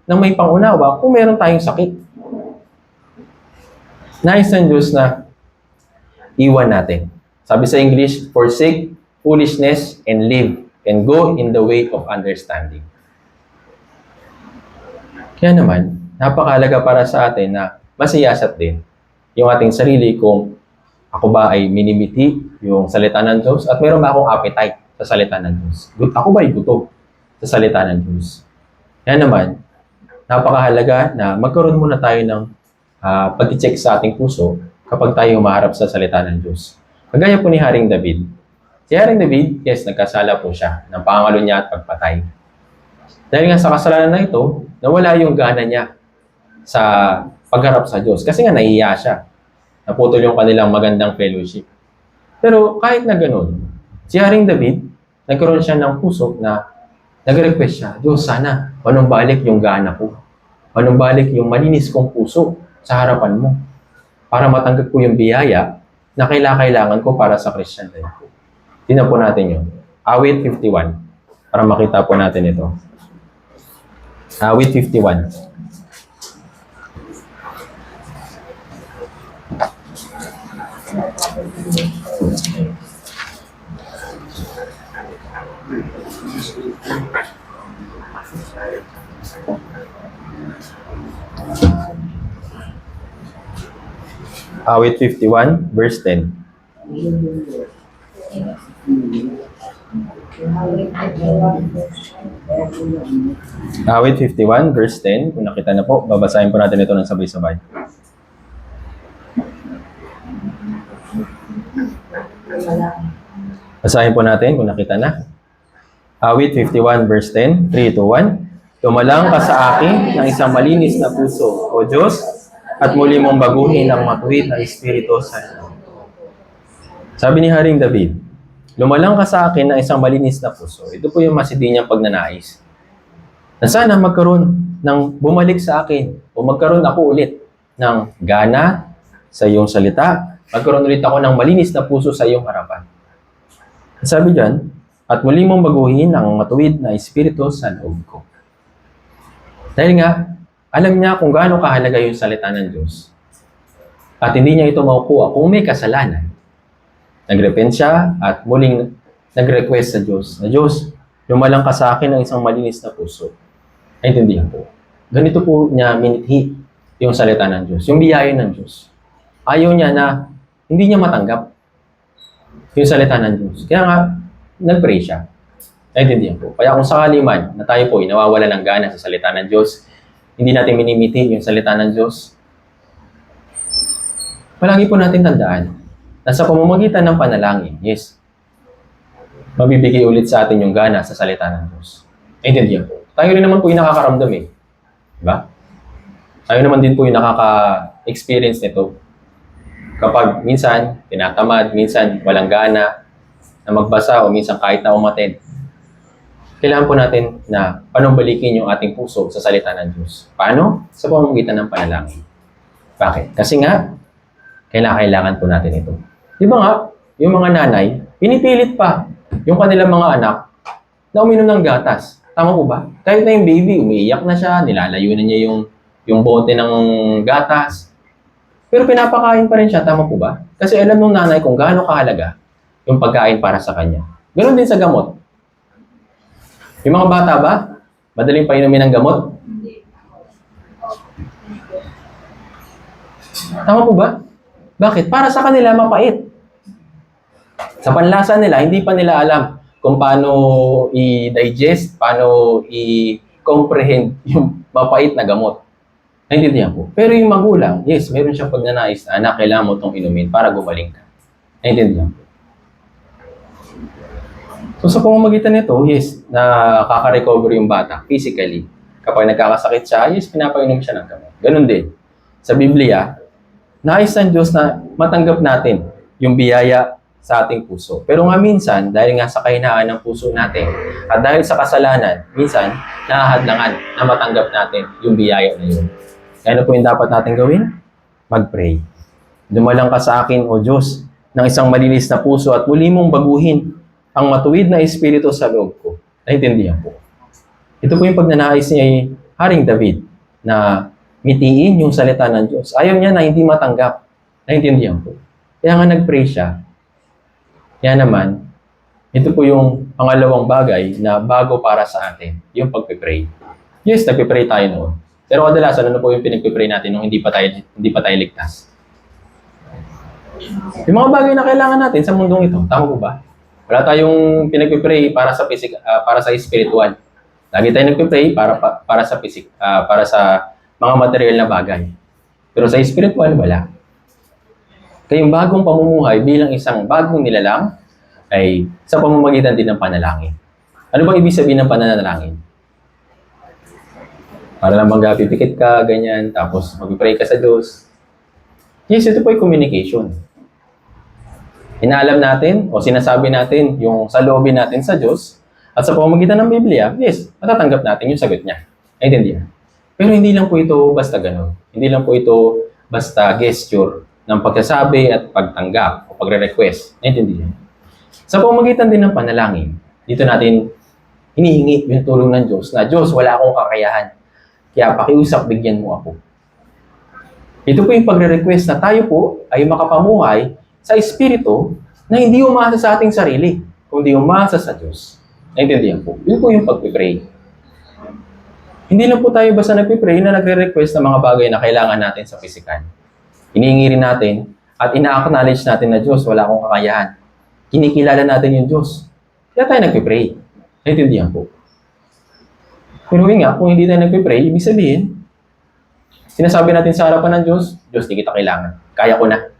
nang may pangunawa kung meron tayong sakit. Nais ng Diyos na iwan natin. Sabi sa English, forsake foolishness and live and go in the way of understanding. Kaya naman, napakahalaga para sa atin na masiyasat din yung ating sarili kung ako ba ay minimithi yung salita ng Diyos at meron ba akong appetite sa salita ng Diyos. Ako ba ay gutom sa salita ng Diyos? Kaya naman, napakahalaga na magkaroon muna tayo ng pag-check sa ating puso kapag tayo humaharap sa salita ng Diyos. Kagaya po ni Haring David. Si Haring David, yes, nagkasala po siya ng pangalo niya at pagpatay. Dahil nga sa kasalanan na ito, nawala yung gana niya sa pagharap sa Diyos. Kasi nga nahihiya siya. Naputol yung kanilang magandang fellowship. Pero kahit na ganun, si Haring David, nagkaroon siya ng puso na nag-request siya, Diyos, sana, anong balik yung gana ko? Anong balik yung malinis kong puso sa harapan mo? Para matanggap ko yung biyaya na kailangan ko para sa Christian life ko. Tingnan po natin yun. Awit 51. Para makita po natin ito. Awit 51. Awit 51, verse 10. Awit 51, verse 10. Kung nakita na po, babasahin po natin ito ng sabay-sabay. Basahin po natin kung nakita na. Awit 51, verse 10. 3, 2, 1. Tumalang ka sa akin ng isang malinis na puso, O Diyos, at muli mong baguhin ang matuwid na espiritu sa iyo. Sabi ni Haring David, lumalang ka sa akin ng isang malinis na puso. Ito po yung masidi niyang pagnanais. Na sana magkaroon ng bumalik sa akin o magkaroon ako ulit ng gana sa iyong salita. Magkaroon ulit ako ng malinis na puso sa iyong harapan. Sabi diyan, at muli mong baguhin ang matuwid na espiritu sa loob ko. Dahil nga, alam niya kung gaano kahalaga yung salita ng Diyos. At hindi niya ito makukuha kung may kasalanan. Nagrepent siya at muling nag-request sa Diyos, na Diyos, lumalang ka sa akin ng isang malinis na puso. Naintindihan po. Ganito po niya minithi yung salita ng Diyos, yung biyaya ng Diyos. Ayaw niya na hindi niya matanggap yung salita ng Diyos. Kaya nga, nag-pray siya. Naintindihan po. Kaya kung sakali man na tayo po ay nawawala ng gana sa salita ng Diyos, hindi natin minimiti yung salita ng Diyos, palagi po natin tandaan na sa pamamagitan ng panalangin, yes, mabibigay ulit sa atin yung gana sa salita ng Diyos. Naintindihan po. Tayo rin naman po yung nakakaramdam eh. Diba? Tayo naman din po yung nakaka-experience nito. Kapag minsan, tinatamad, minsan walang gana na magbasa o minsan kahit na umatid, kailangan po natin na panumbalikin yung ating puso sa salita ng Diyos. Paano? Sa pamamagitan ng panalangin. Bakit? Kasi nga, kailangan po natin ito. Di ba nga, yung mga nanay, pinipilit pa yung kanilang mga anak na uminom ng gatas. Tama po ba? Kahit na yung baby, umiiyak na siya, nilalayo na niya yung bote ng gatas. Pero pinapakain pa rin siya, tama po ba? Kasi alam ng nanay kung gaano kahalaga yung pagkain para sa kanya. Ganon din sa gamot. Yung mga bata ba, madaling painumin ng gamot? Tama po ba? Bakit? Para sa kanila mapait. Sa panlasa nila, hindi pa nila alam kung paano i-digest, paano i-comprehend yung mapait na gamot. Naintindihan po. Pero yung magulang, yes, meron siyang pagnanais na anak, kailangan mo itong inumin para gumaling ka. Naintindihan po. So sa pamamagitan nito, yes, nakaka-recover yung bata physically. Kapag nagkakasakit siya, yes, pinapainom siya ng gamot. Ganun din. Sa Biblia, nais ng Diyos na matanggap natin yung biyaya sa ating puso. Pero nga minsan, dahil nga sa kahinaan ng puso natin, at dahil sa kasalanan, minsan, nahahadlangan na matanggap natin yung biyaya na yun. Kaya ano po yung dapat natin gawin? Mag-pray. Dumalang ka sa akin, O Diyos, ng isang malinis na puso at muli mong baguhin ang matuwid na espiritu sa loob ko. Naintindihan po. Ito po yung pagnanais niya Haring David na mitiin yung salita ng Diyos. Ayaw niya na hindi matanggap. Naintindihan po. Kaya nga nag-pray siya. Kaya naman, ito po yung pangalawang bagay na bago para sa atin, yung pagpipray. Yes, nagpipray tayo noon. Pero kadalasan, ano po yung pinagpipray natin nung hindi pa tayo ligtas? Yung mga bagay na kailangan natin sa mundong ito. Tama po ba? Wala tayong pinagpipray para sa para sa spiritual. Lagi tayong nagpipray para sa mga material na bagay. Pero sa spiritual, wala. Kaya yung bagong pamumuhay bilang isang bagong nilalang ay sa pamamagitan din ng panalangin. Ano bang ibig sabihin ng pananalangin? Para lang magpipikit ka, ganyan, tapos mag-pray ka sa Diyos. Yes, ito po ay communication. Inaalam natin o sinasabi natin yung saloobin natin sa Diyos at sa pamamagitan ng Biblia, yes, matatanggap natin yung sagot niya. Naintindihan? Pero hindi lang po ito basta ganun. Hindi lang po ito basta gesture ng pagsasabi at pagtanggap o pagre-request. Naintindihan? Sa pamamagitan din ng panalangin, dito natin hinihingi yung tulong ng Diyos na, Diyos, wala akong kakayahan. Kaya pakiusap, bigyan mo ako. Ito po yung pagre-request na tayo po ay makapamuhay sa Espiritu na hindi umasa sa ating sarili, kundi umasa sa Diyos. Naintindihan po? Yun po yung pag-pray. Hindi lang po tayo basta nag-pray na nagre-request ng mga bagay na kailangan natin sa physical. Hinihingi rin natin at ina-acknowledge natin na Diyos, wala akong kakayahan. Kinikilala natin yung Diyos. Kaya tayo nag-pray. Naintindihan po? Pero yun nga, kung hindi tayo nag-pray, ibig sabihin, sinasabi natin sa harapan ng Diyos, Diyos, di kita kailangan. Kaya ko na.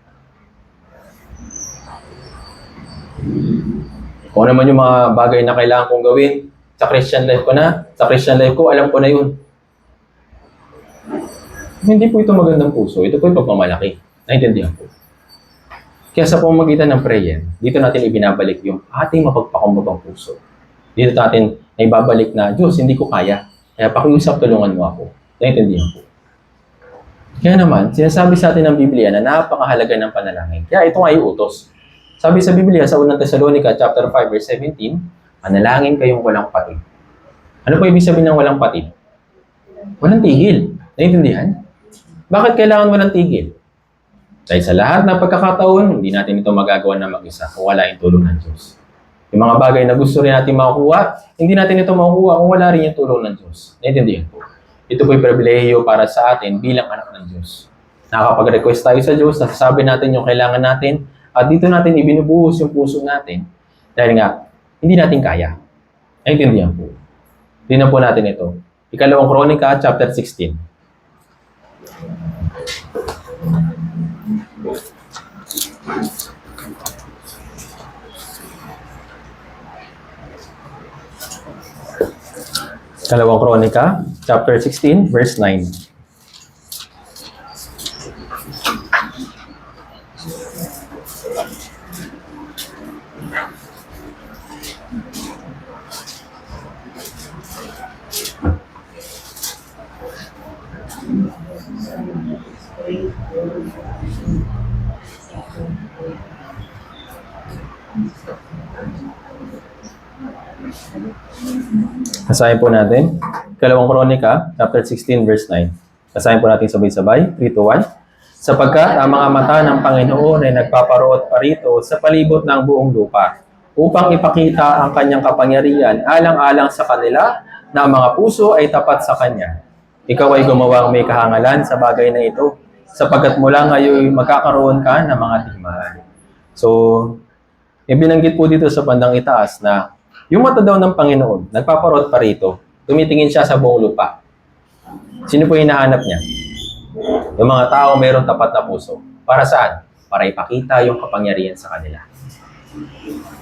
Kung ano man yung mga bagay na kailangan kong gawin, sa Christian life ko na, sa Christian life ko, alam ko na yun. Hindi po ito magandang puso. Ito po yung pagmamalaki. Naintindihan po. Kaya sa pamamagitan ng prayer, dito natin ibinabalik yung ating mapagpakumbabang puso. Dito natin na ibabalik na, Diyos, hindi ko kaya. Kaya pakiusap, tulungan mo ako. Naintindihan po. Kaya naman, sinasabi sa atin ng Biblia na napakahalaga ng panalangin. Kaya ito nga yung utos. Sabi sa Biblia, sa unang Thessalonica, chapter 5, verse 17, manalangin kayong walang patid. Ano po ibig sabihin ng walang patid? Walang tigil. Naintindihan? Bakit kailangan walang tigil? Dahil sa lahat ng pagkakataon, hindi natin ito magagawa na mag-isa kung wala yung tulong ng Diyos. Yung mga bagay na gusto rin natin makukuha, hindi natin ito makukuha kung wala rin yung tulong ng Diyos. Naintindihan po? Ito po yung pribilehiyo para sa atin bilang anak ng Diyos. Nakakapag-request tayo sa Diyos, nasasabi natin yung kailangan natin, at dito natin ibinubuhos yung puso natin. Dahil nga, hindi natin kaya. Naintindihan po. Tingnan po natin ito. Ikalawang Kronika, chapter 16. Ikalawang Kronika, chapter 16, verse 9. Basahin po natin. Ikalawang Kronika, chapter 16, verse 9. Basahin po natin sabay-sabay. 3, 2, 1. Sapagkat ang mga mata ng Panginoon ay nagpaparoot pa rito sa palibot ng buong lupa upang ipakita ang kanyang kapangyarihan alang-alang sa kanila na ang mga puso ay tapat sa kanya. Ikaw ay gumawang may kahangalan sa bagay na ito sapagkat mula ngayon magkakaroon ka ng mga digmaan. So, ibinanggit po dito sa bandang itaas na yung mata daw ng Panginoon, nagpaparot pa rito, tumitingin siya sa buong lupa. Sino po hinahanap niya? Yung mga tao mayroong tapat na puso. Para saan? Para ipakita yung kapangyarihan sa kanila.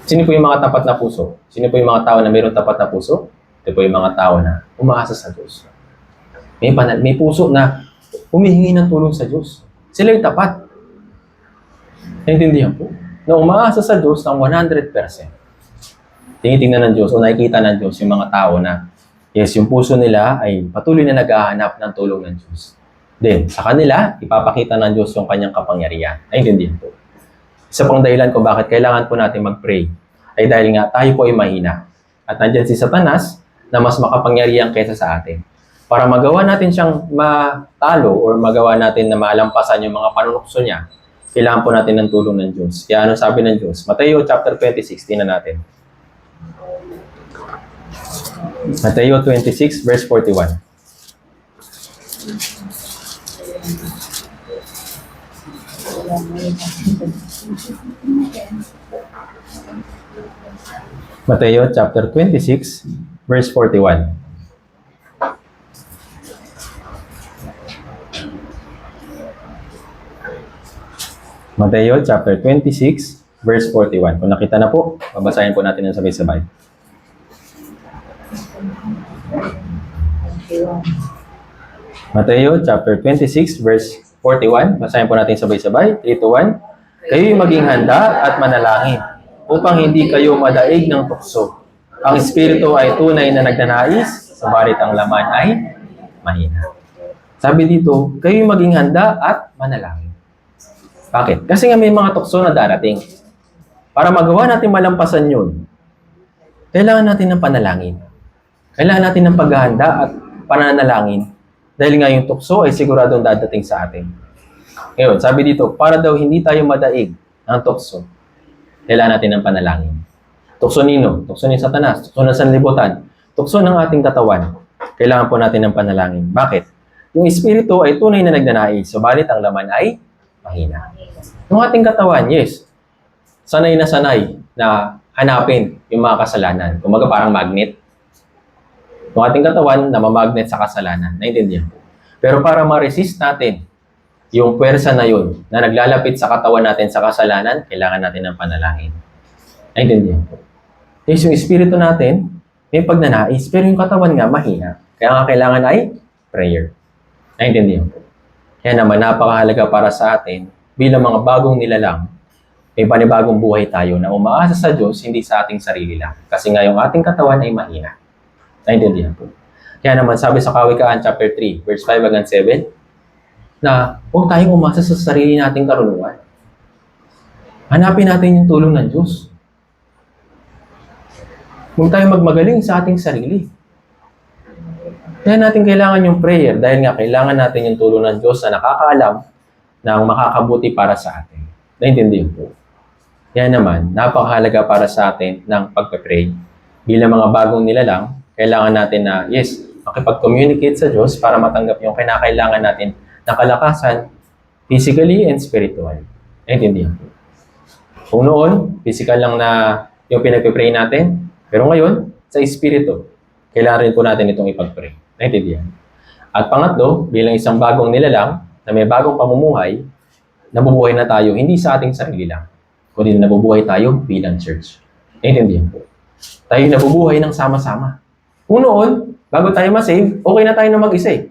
Sino po yung mga tapat na puso? Sino po yung mga tao na mayroong tapat na puso? Ito po yung mga tao na umaasa sa Diyos. May puso na humihingi ng tulong sa Diyos. Sila yung tapat. Naintindihan po? Na umaasa sa Diyos ng 100%. Tinitingnan ng Diyos o nakikita ng Diyos yung mga tao na yes, yung puso nila ay patuloy na naghahanap ng tulong ng Diyos. Then, sa kanila, ipapakita ng Diyos yung kanyang kapangyarihan. Naintindihan po. Isa pang dahilan kung bakit kailangan po natin mag-pray ay dahil nga tayo po ay mahina. At nandyan si Satanas na mas makapangyarihan kaysa sa atin. Para magawa natin siyang matalo or magawa natin na malampasan yung mga panunukso niya, kailangan po natin ng tulong ng Diyos. Kaya ano sabi ng Diyos? Mateo chapter 26, tingnan natin. Mateo 26, verse 41. Mateo chapter 26, verse 41. Mateo chapter 26, verse 41. Kung nakita na po, babasahin po natin ng sabay-sabay. Mateo chapter 26, verse 41. Basahin po natin sabay-sabay. 3, 2, 1. Kayo'y maging handa at manalangin upang hindi kayo madaig ng tukso. Ang espiritu ay tunay na nagnanais, subalit ang laman ay mahina. Sabi dito, kayo'y maging handa at manalangin. Bakit? Kasi nga may mga tukso na darating. Para magawa natin malampasan yun, kailangan natin ng panalangin. Kailangan natin ng paghahanda at pananalangin. Dahil nga yung tukso ay siguradong dadating sa atin. Ngayon, sabi dito, para daw hindi tayo madaig ang tukso, kailangan natin ng panalangin. Tukso nino? Tukso ni Satanas, tukso ng sanlibutan, tukso ng ating katawan. Kailangan po natin ng panalangin. Bakit? Yung espiritu ay tunay na nagnanais, subalit ang laman ay mahina. Yung ating katawan, yes, sanay na hanapin yung mga kasalanan. Kumaga parang magnet. Yung ating katawan na mamagnet sa kasalanan. Naintindihan po. Pero para ma-resist natin yung pwersa na yun na naglalapit sa katawan natin sa kasalanan, kailangan natin ng panalangin. Naintindihan po. Yes, yung espiritu natin, may pagnanais, pero yung katawan nga mahina. Kaya nga kailangan ay prayer. Naintindihan po. Kaya naman, napakahalaga para sa atin, bilang mga bagong nilalang, may panibagong buhay tayo na umaasa sa Diyos, hindi sa ating sarili lang. Kasi nga yung ating katawan ay mahina. Naintindihan po. Kaya naman, sabi sa Kawikaan chapter 3, verse 5 hanggang 7, na huwag tayong umasa sa sarili nating karunungan. Hanapin natin yung tulong ng Diyos. Huwag tayong magmagaling sa ating sarili. Kaya natin kailangan yung prayer dahil nga kailangan natin yung tulong ng Diyos na nakakaalam ng makakabuti para sa atin. Naintindihan po. Kaya naman, napakahalaga para sa atin ng pagpe-pray. Bilang mga bagong nilalang, kailangan natin na, yes, makipag-communicate sa Diyos para matanggap yung kinakailangan natin na kalakasan, physically and spiritual. Naintindihan po. Kung noon, physical lang na yung pinagpe-pray natin, pero ngayon, sa espiritu, kailangan rin po natin itong ipag-pray. Naintindihan? At pangatlo, bilang isang bagong nilalang na may bagong pamumuhay, nabubuhay na tayo hindi sa ating sarili lang, kundi nabubuhay tayo bilang church. Naintindihan po. Tayo nabubuhay ng sama-sama. Kung noon, bago tayo ma-save, okay na tayo na mag-isa eh.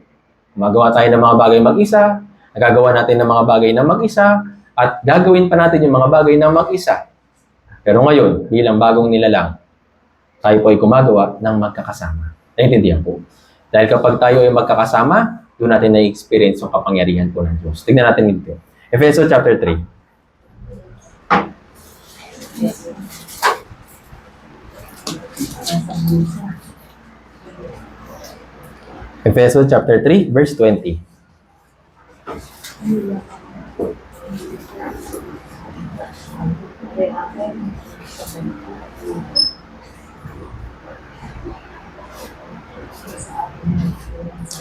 Magawa tayo ng mga bagay mag-isa, nagagawa natin ng mga bagay na mag-isa, at gagawin pa natin yung mga bagay na mag-isa. Pero ngayon, bilang bagong nilalang, tayo po ay gumagawa ng magkakasama. Naintindihan po. Dahil kapag tayo ay magkakasama, doon natin na-experience yung kapangyarihan po ng Diyos. Tignan natin dito. Efeso chapter 3. Efeso chapter 3, verse 20.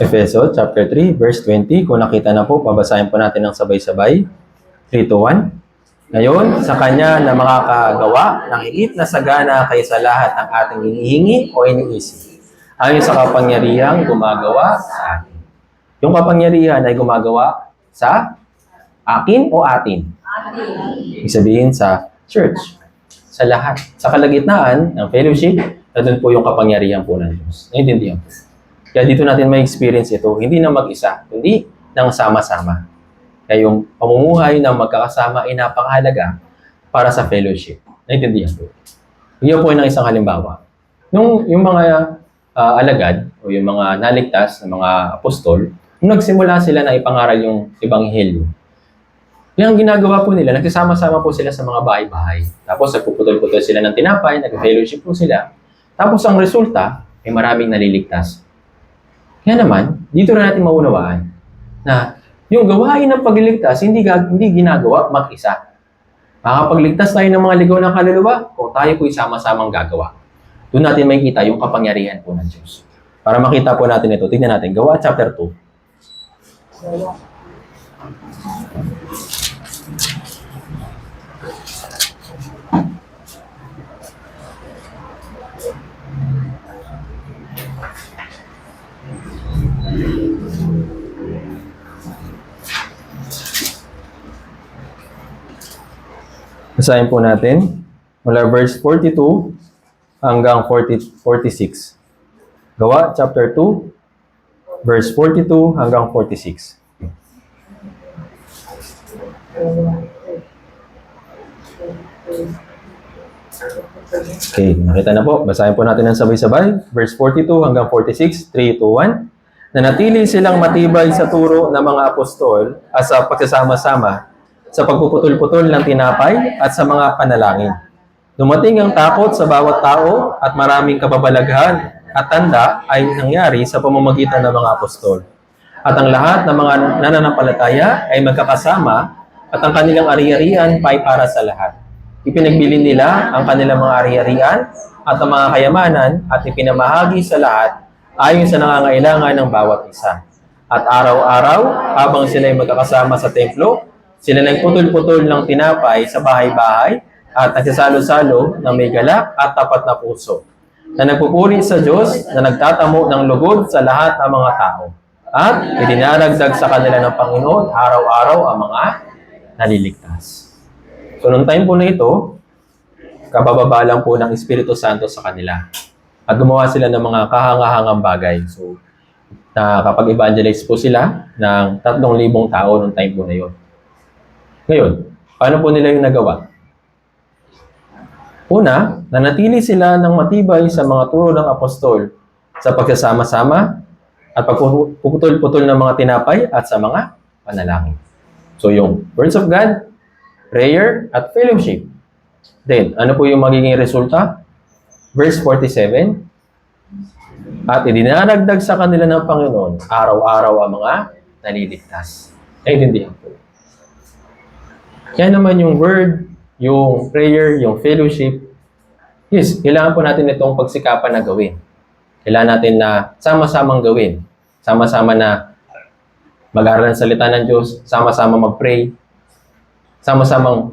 Efeso chapter 3, verse 20. Kung nakita na po, pabasahin po natin ng sabay-sabay. 3 to 1. Ngayon, sa Kanya na makakagawa ng higit na sagana kaysa lahat ng ating hinihingi o iniisip. Ayon sa kapangyarihang gumagawa sa atin. Yung kapangyarihan ay gumagawa sa akin o atin? Ibig sabihin sa church. Sa lahat. Sa kalagitnaan ng fellowship, na doon po yung kapangyarihan po ng Diyos. Naintindihan po. Kaya dito natin may experience ito, hindi na mag-isa, kundi ng sama-sama. Kaya yung pamumuhay ng magkakasama ay napakahalaga para sa fellowship. Naintindihan po. Iyon po ay ng isang halimbawa. Yung mga alagad o yung mga naligtas ng mga apostol, nung nagsimula sila na ipangaral yung ebanghelyo, yung ginagawa po nila, nagsasama-sama po sila sa mga bahay-bahay. Tapos nagpuputol-putol sila ng tinapay, nag-fellowship po sila. Tapos ang resulta ay maraming naliligtas. Kaya naman, dito na natin maunawaan na yung gawain ng pagliligtas, hindi ginagawa mag-isa. Makakapagligtas tayo ng mga ligaw ng kaluluwa, o tayo po sama-samang gagawa. Doon natin makikita yung kapangyarihan po ng Diyos. Para makita po natin ito, tignan natin. Gawa chapter 2. Basahin po natin mula verse 42 hanggang 46. Gawa, chapter 2, verse 42 hanggang 46. Okay, nakita na po. Basahin po natin ng sabay-sabay. Verse 42 hanggang 46, 3, 2, 1. Nanatili silang matibay sa turo ng mga apostol at sa pagsasama-sama sa pagpuputol-putol ng tinapay at sa mga panalangin. Dumating ang takot sa bawat tao at maraming kababalaghan at tanda ay nangyari sa pamamagitan ng mga apostol. At ang lahat ng mga nananampalataya ay magkakasama at ang kanilang ari-arian ay para sa lahat. Ipinagbili nila ang kanilang mga ari-arian at ang mga kayamanan at ipinamahagi sa lahat ayon sa nangangailangan ng bawat isa. At araw-araw, habang sila ay magkakasama sa templo, sila nagputol-putol ng tinapay sa bahay-bahay at nagsasalo-salo ng may galak at tapat na puso, na nagpupuri sa Diyos na nagtatamo ng lugod sa lahat ng mga tao. At idinaragdag sa kanila ng Panginoon araw-araw ang mga naliligtas. So, noong time po na ito, kabababa lang po ng Espiritu Santo sa kanila. At gumawa sila ng mga kahangahangang bagay. So, nakapag-evangelize po sila ng 3,000 tao noong time po na yun. Ngayon, paano po nila yung nagawa? Una, nanatili sila ng matibay sa mga turo ng apostol sa pagsasama-sama at pagpuputol-putol ng mga tinapay at sa mga panalangin. So yung words of God, prayer, at fellowship. Then, ano po yung magiging resulta? Verse 47, at idinaragdag sa kanila ng Panginoon araw-araw ang mga naliligtas. Naiintindihan po. Kaya naman yung word, yung prayer, yung fellowship, yes, kailangan po natin itong pagsikapan na gawin. Kailangan natin na sama-samang gawin. Sama-sama na mag-aaral ng salita ng Diyos, sama-sama mag-pray, sama-samang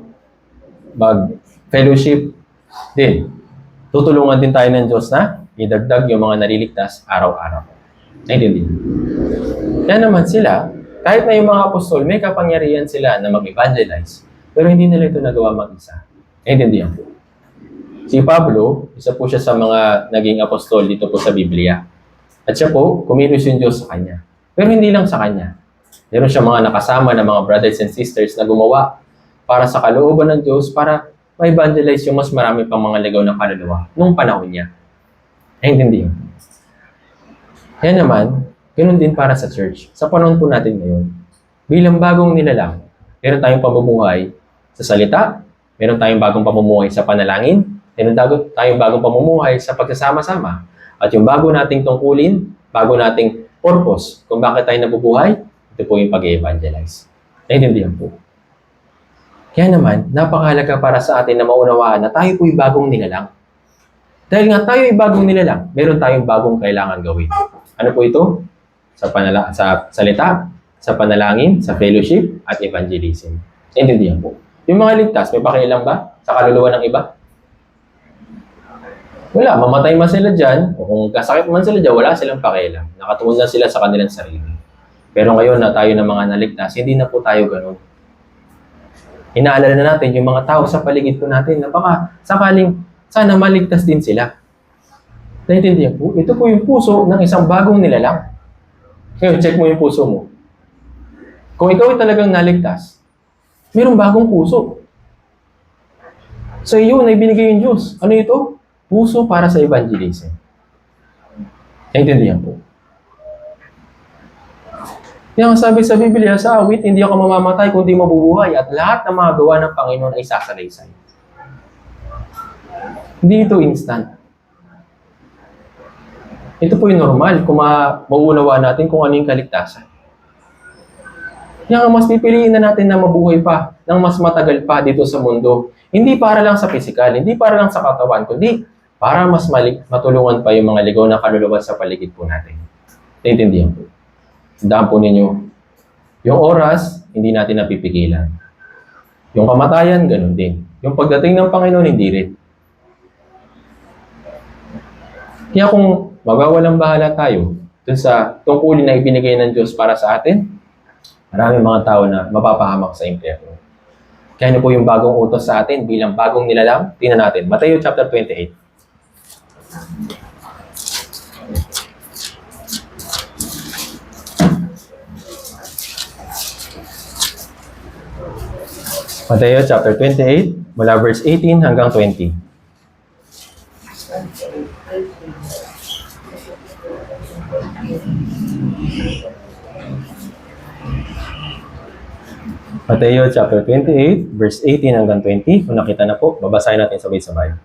mag-fellowship. Din, tutulungan din tayo ng Diyos na idagdag yung mga naliligtas araw-araw. Naintindihan? Kaya naman sila, kahit na yung mga apostol, may kapangyarihan sila na mag-evangelize, pero hindi nila ito nagawa mag-isa. Naintindihan po. Si Pablo, isa po siya sa mga naging apostol dito po sa Biblia. At siya po, kumilos yung Diyos sa kanya. Pero hindi lang sa kanya. Meron siya mga nakasama na mga brothers and sisters na gumawa para sa kalooban ng Diyos para ma-evangelize yung mas marami pang mga ligaw na kaluluwa nung panahon niya. Naintindihan? Kaya naman, ganoon din para sa church. Sa panahon po natin ngayon, bilang bagong nilalang, meron tayong pamumuhay sa salita, meron tayong bagong pamumuhay sa panalangin, meron tayong bagong pamumuhay sa pagsasama-sama. At yung bago nating tungkulin, bago nating purpose kung bakit tayo nabubuhay, ito po yung pag-evangelize. Naintindihan po. Kaya naman, napakahalaga para sa atin na maunawaan na tayo po yung bagong nilalang. Dahil nga tayo yung bagong nilalang, meron tayong bagong kailangan gawin. Ano po ito? Sa salita, sa panalangin, sa fellowship, at evangelism. Naintindihan po. Yung mga ligtas, may pakialam ba sa kaluluwa ng iba? Wala, mamatay man sila dyan, o kung kasakit man sila dyan, wala silang pakialam. Nakatuon na sila sa kanilang sarili. Pero ngayon na tayo ng mga naligtas, hindi na po tayo ganun. Inaalala na natin yung mga tao sa paligid po natin na baka sakaling sana maligtas din sila. Naintindihan po? Ito po yung puso ng isang bagong nilalang. Ngayon, check mo yung puso mo. Kung ikaw ay talagang naligtas, mayroong bagong puso. Sa iyo na ibinigay yung Diyos. Ano ito? Puso para sa evangelism. Naintindihan po? Yung sabi sa Biblia, sa awit, hindi ako mamamatay kundi mabubuhay at lahat ng mga gawa ng Panginoon ay sasalaysay. Hindi ito instant. Ito po yung normal kung mauunawa natin kung ano yung kaligtasan. Kaya mas pipiliin na natin na mabuhay pa ng mas matagal pa dito sa mundo. Hindi para lang sa physical, hindi para lang sa katawan, kundi para mas matulungan pa yung mga ligaw na kaluluwa sa paligid po natin. Naintindihan po. Tandaan po ninyo, yung oras, hindi natin napipigilan. Yung kamatayan, ganun din. Yung pagdating ng Panginoon, hindi rin. Kaya kung magwawalang bahala tayo dun sa tungkulin na ibinigay ng Diyos para sa atin, maraming mga tao na mapapahamak sa impyerno. Kaya ano po yung bagong utos sa atin bilang bagong nilalang? Tingnan natin. Mateo chapter 28. Mateo chapter 28, mula verse 18 hanggang 20. Mateo chapter 28, verse 18 hanggang 20. Kung nakita na po, babasahin natin sabay-sabay.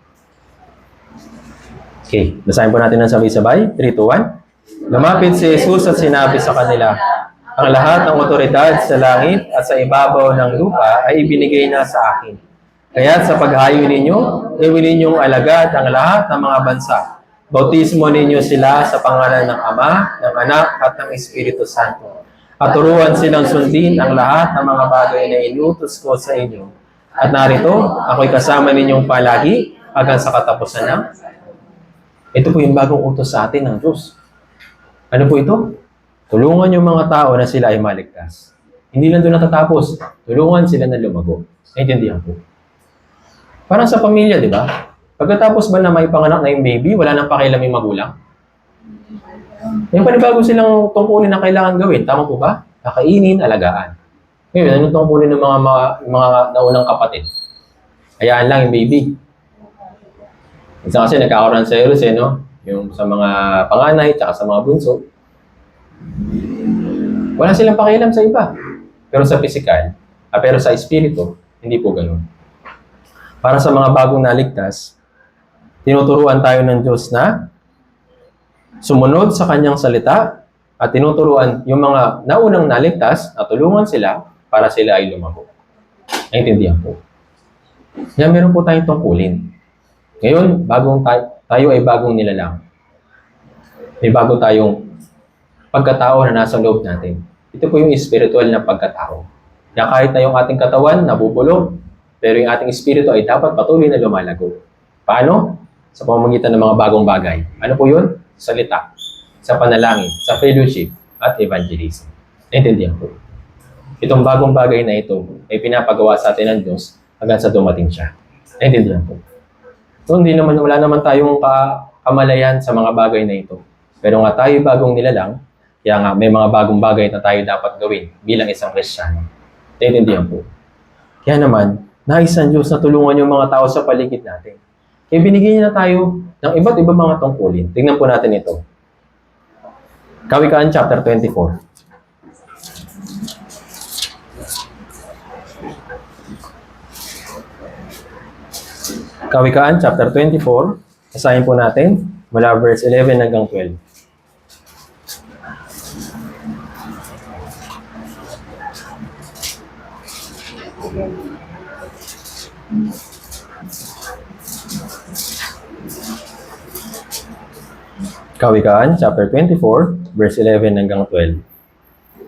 Okay, basahin po natin ng sabay-sabay. 3, 2, 1. Lumapit si Jesus at sinabi sa kanila, Ang lahat ng otoridad sa langit at sa ibabaw ng lupa ay ibinigay na sa akin. Kaya sa paghayo ninyo, gawin ninyong alagad ang lahat ng mga bansa. Bautismo ninyo sila sa pangalan ng Ama, ng Anak at ng Espiritu Santo. At turuan silang sundin ang lahat ng mga bagay na inutos ko sa inyo. At narito, ako'y kasama ninyong palagi hanggang sa katapusan ng. Ito po yung bagong utos sa atin ng Diyos. Ano po ito? Tulungan yung mga tao na sila ay maligtas. Hindi lang doon natatapos. Tulungan sila na lumago. Naintindihan po. Parang sa pamilya, di ba? Pagkatapos ba na may panganak na yung baby, wala nang pakialam yung magulang? Yung panibago silang tungkulin na kailangan gawin. Tama po ba? Kakainin, alagaan. Ngayon, anong tungkulin ng mga naunang kapatid? Hayaan lang yung baby. Minsan kasi nagkakaroon ng selos no? Yung sa mga panganay, tsaka sa mga bunso. Wala silang pakialam sa iba. Pero sa physical, pero sa espiritu, hindi po ganun. Para sa mga bagong naligtas, tinuturuan tayo ng Diyos na sumunod sa kanyang salita at tinuturuan yung mga naunang naligtas na tulungan sila para sila ay lumago. Naintindihan po. Yan, meron po tayong tungkulin. Ngayon, tayo ay bagong nilalang. May bago tayong pagkatao na nasa loob natin. Ito po yung spiritual na pagkatao. Na kahit na yung ating katawan nabubulong, pero yung ating espiritu ay dapat patuloy na lumalago. Paano? Sa pamamagitan ng mga bagong bagay. Ano po yun? Salita, sa panalangin, sa fellowship, at evangelism. Naintindihan po. Itong bagong bagay na ito ay pinapagawa sa atin ng Diyos hanggang sa dumating siya. Naintindihan po. So, wala naman tayong kamalayan sa mga bagay na ito. Pero nga tayo bagong nilalang, kaya nga may mga bagong bagay na tayo dapat gawin bilang isang Kristiyano. Naintindihan po. Kaya naman, nais ng Diyos na tulungan yung mga tao sa paligid natin. Kaya binigyan niya na tayo ng iba't ibang mga tungkulin. Tingnan po natin ito. Kawikaan chapter 24. Kawikaan chapter 24. Basahin po natin mula verse 11 hanggang 12. Kawikaan, chapter 24, verse 11 hanggang 12.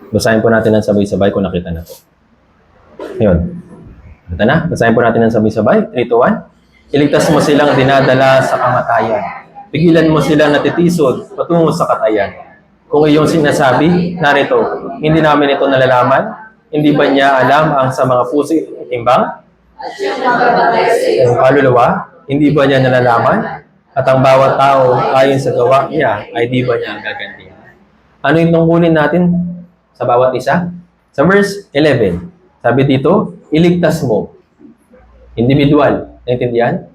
Basahin po natin ng sabay-sabay kung nakita na po. Ngayon. Nakita na? Basahin po natin ng sabay-sabay. 3, 2, 1. Iligtas mo silang dinadala sa kamatayan. Pigilan mo silang natitisod patungo sa katayan. Kung iyong sinasabi, narito, hindi namin ito nalalaman. Hindi ba niya alam ang sa mga puso itimbang? At siyang magabatay sa iyo. Ang kaluluwa, hindi ba niya nalalaman? At ang bawat tao ayon sa gawa niya ay di ba niya gagantihan? Ano yung tungkulin natin sa bawat isa? Sa verse 11, sabi dito, iligtas mo. Individual. Naintindihan?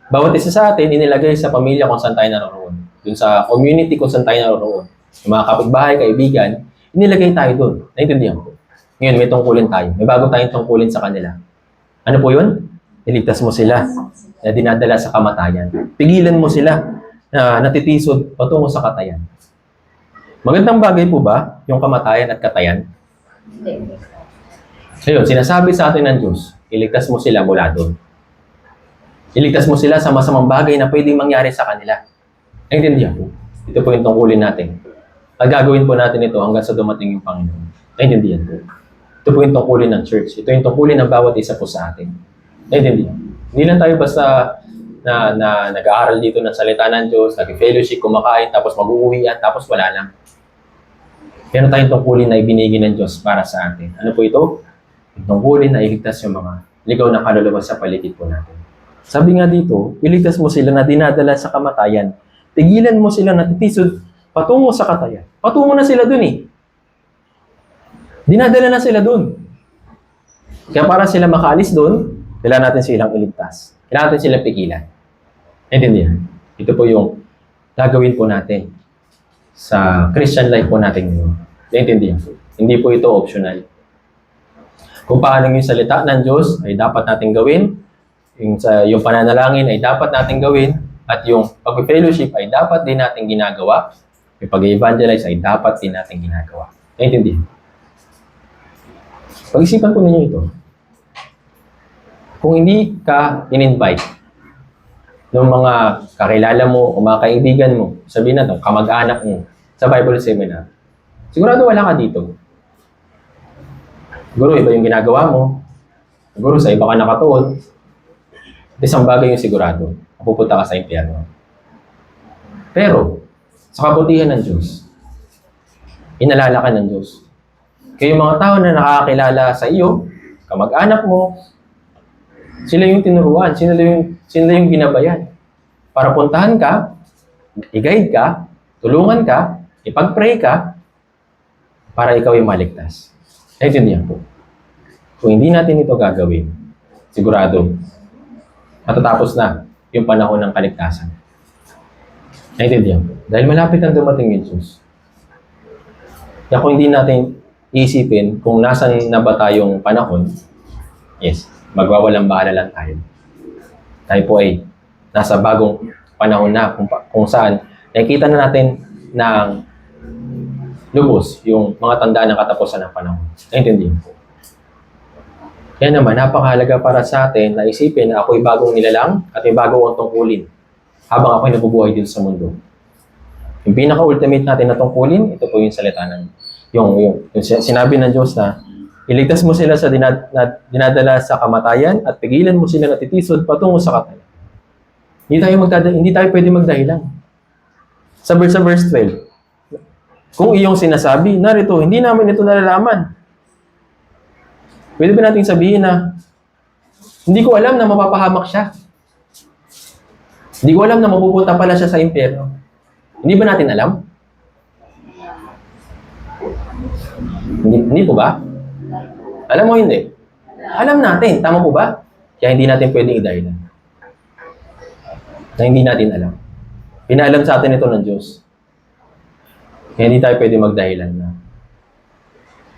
Bawat isa sa atin, inilagay sa pamilya kung saan tayo naroroon. Dun sa community kung saan tayo naroroon. Yung mga kapitbahay, kaibigan, inilagay tayo dun. Naintindihan ko. Ngayon, may tungkulin tayo. May bago tayong tungkulin sa kanila. Ano po yun? Iligtas mo sila na dinadala sa kamatayan. Pigilan mo sila na natitisod patungo sa katayan. Magandang bagay po ba yung kamatayan at katayan? Ngayon, sinasabi sa atin ng Diyos, iligtas mo sila mula doon. Iligtas mo sila sa masamang bagay na pwedeng mangyari sa kanila. Naintindihan po. Ito po yung tungkulin natin. At gagawin po natin ito hanggang sa dumating yung Panginoon. Naintindihan po. Ito po yung tungkulin ng church. Ito yung tungkulin ng bawat isa po sa atin. Naintindihan. Hindi lang tayo basta na nag-aaral dito ng salita ng Diyos, nag-fellowship, kumakain, tapos mag-uuwian, tapos wala lang. Meron tayong tungkulin na ibinigay ng Diyos para sa atin. Ano po ito? Yung tungkulin na iligtas yung mga ligaw na kaluluwa sa paligid po natin. Sabi nga dito, iligtas mo sila na dinadala sa kamatayan. Tigilan mo sila na titisod patungo sa katayan. Patungo na sila dun eh. Dinadala na sila dun. Kaya para sila makaalis dun, kailangan natin silang iligtas. Kailangan natin silang pigilan. Naintindihan? Ito po yung gagawin po natin sa Christian life po natin ngayon. Naintindihan po. Hindi po ito optional. Kung paano yung salita ng Diyos ay dapat natin gawin, yung pananalangin ay dapat natin gawin, at yung pag-fellowship ay dapat din natin ginagawa, yung pag-evangelize ay dapat din natin ginagawa. Naintindihan? Pag-isipan po ninyo ito. Kung hindi ka in-invite ng mga kakilala mo o mga kaibigan mo, sabihin natin, kamag-anak mo sa Bible seminar, sigurado wala ka dito. Siguro iba yung ginagawa mo. Siguro sa iba ka nakatuon. Isang bagay yung sigurado. Mapupunta ka sa impyerno. Pero, sa kabutihan ng Diyos, inalala ka ng Diyos. Kaya yung mga tao na nakakilala sa iyo, kamag-anak mo, sila yung tinuruan, sila yung ginabayan. Para puntahan ka, i-guide ka, tulungan ka, ipag-pray ka, para ikaw yung maligtas. Naintindihan po. Kung hindi natin ito gagawin, sigurado, matatapos na yung panahon ng kaligtasan. Naintindihan po. Dahil malapit ang dumating yung Diyos. Kaya kung hindi natin isipin kung nasan na ba tayong panahon, yes, magwawalang bahala lang tayo. Tayo po ay nasa bagong panahon na kung saan nakikita na natin ng lubos yung mga tandaan ng katapusan ng panahon. Naintindihan po. Kaya naman, napakahalaga para sa atin na isipin na ako'y bagong nilalang at may bagong ang tungkulin habang ako'y nabubuhay dito sa mundo. Yung pinaka-ultimate natin na tungkulin, ito po yung salita ng yung sinabi ng Diyos na iligtas mo sila sa dinadala sa kamatayan at pigilan mo sila na titisod patungo sa katayan. Hindi tayo pwede magdahilan. Sa verse 12, kung iyong sinasabi, narito, hindi namin ito nalalaman. Pwede ba nating sabihin na hindi ko alam na mapapahamak siya. Hindi ko alam na mapupunta pala siya sa impyerno. Hindi ba natin alam? Hindi po ba? Alam mo hindi? Alam natin. Tama po ba? Kaya hindi natin pwedeng idahilan. Na hindi natin alam. Pinaalam sa atin ito ng Diyos. Kaya hindi tayo pwede magdahilan na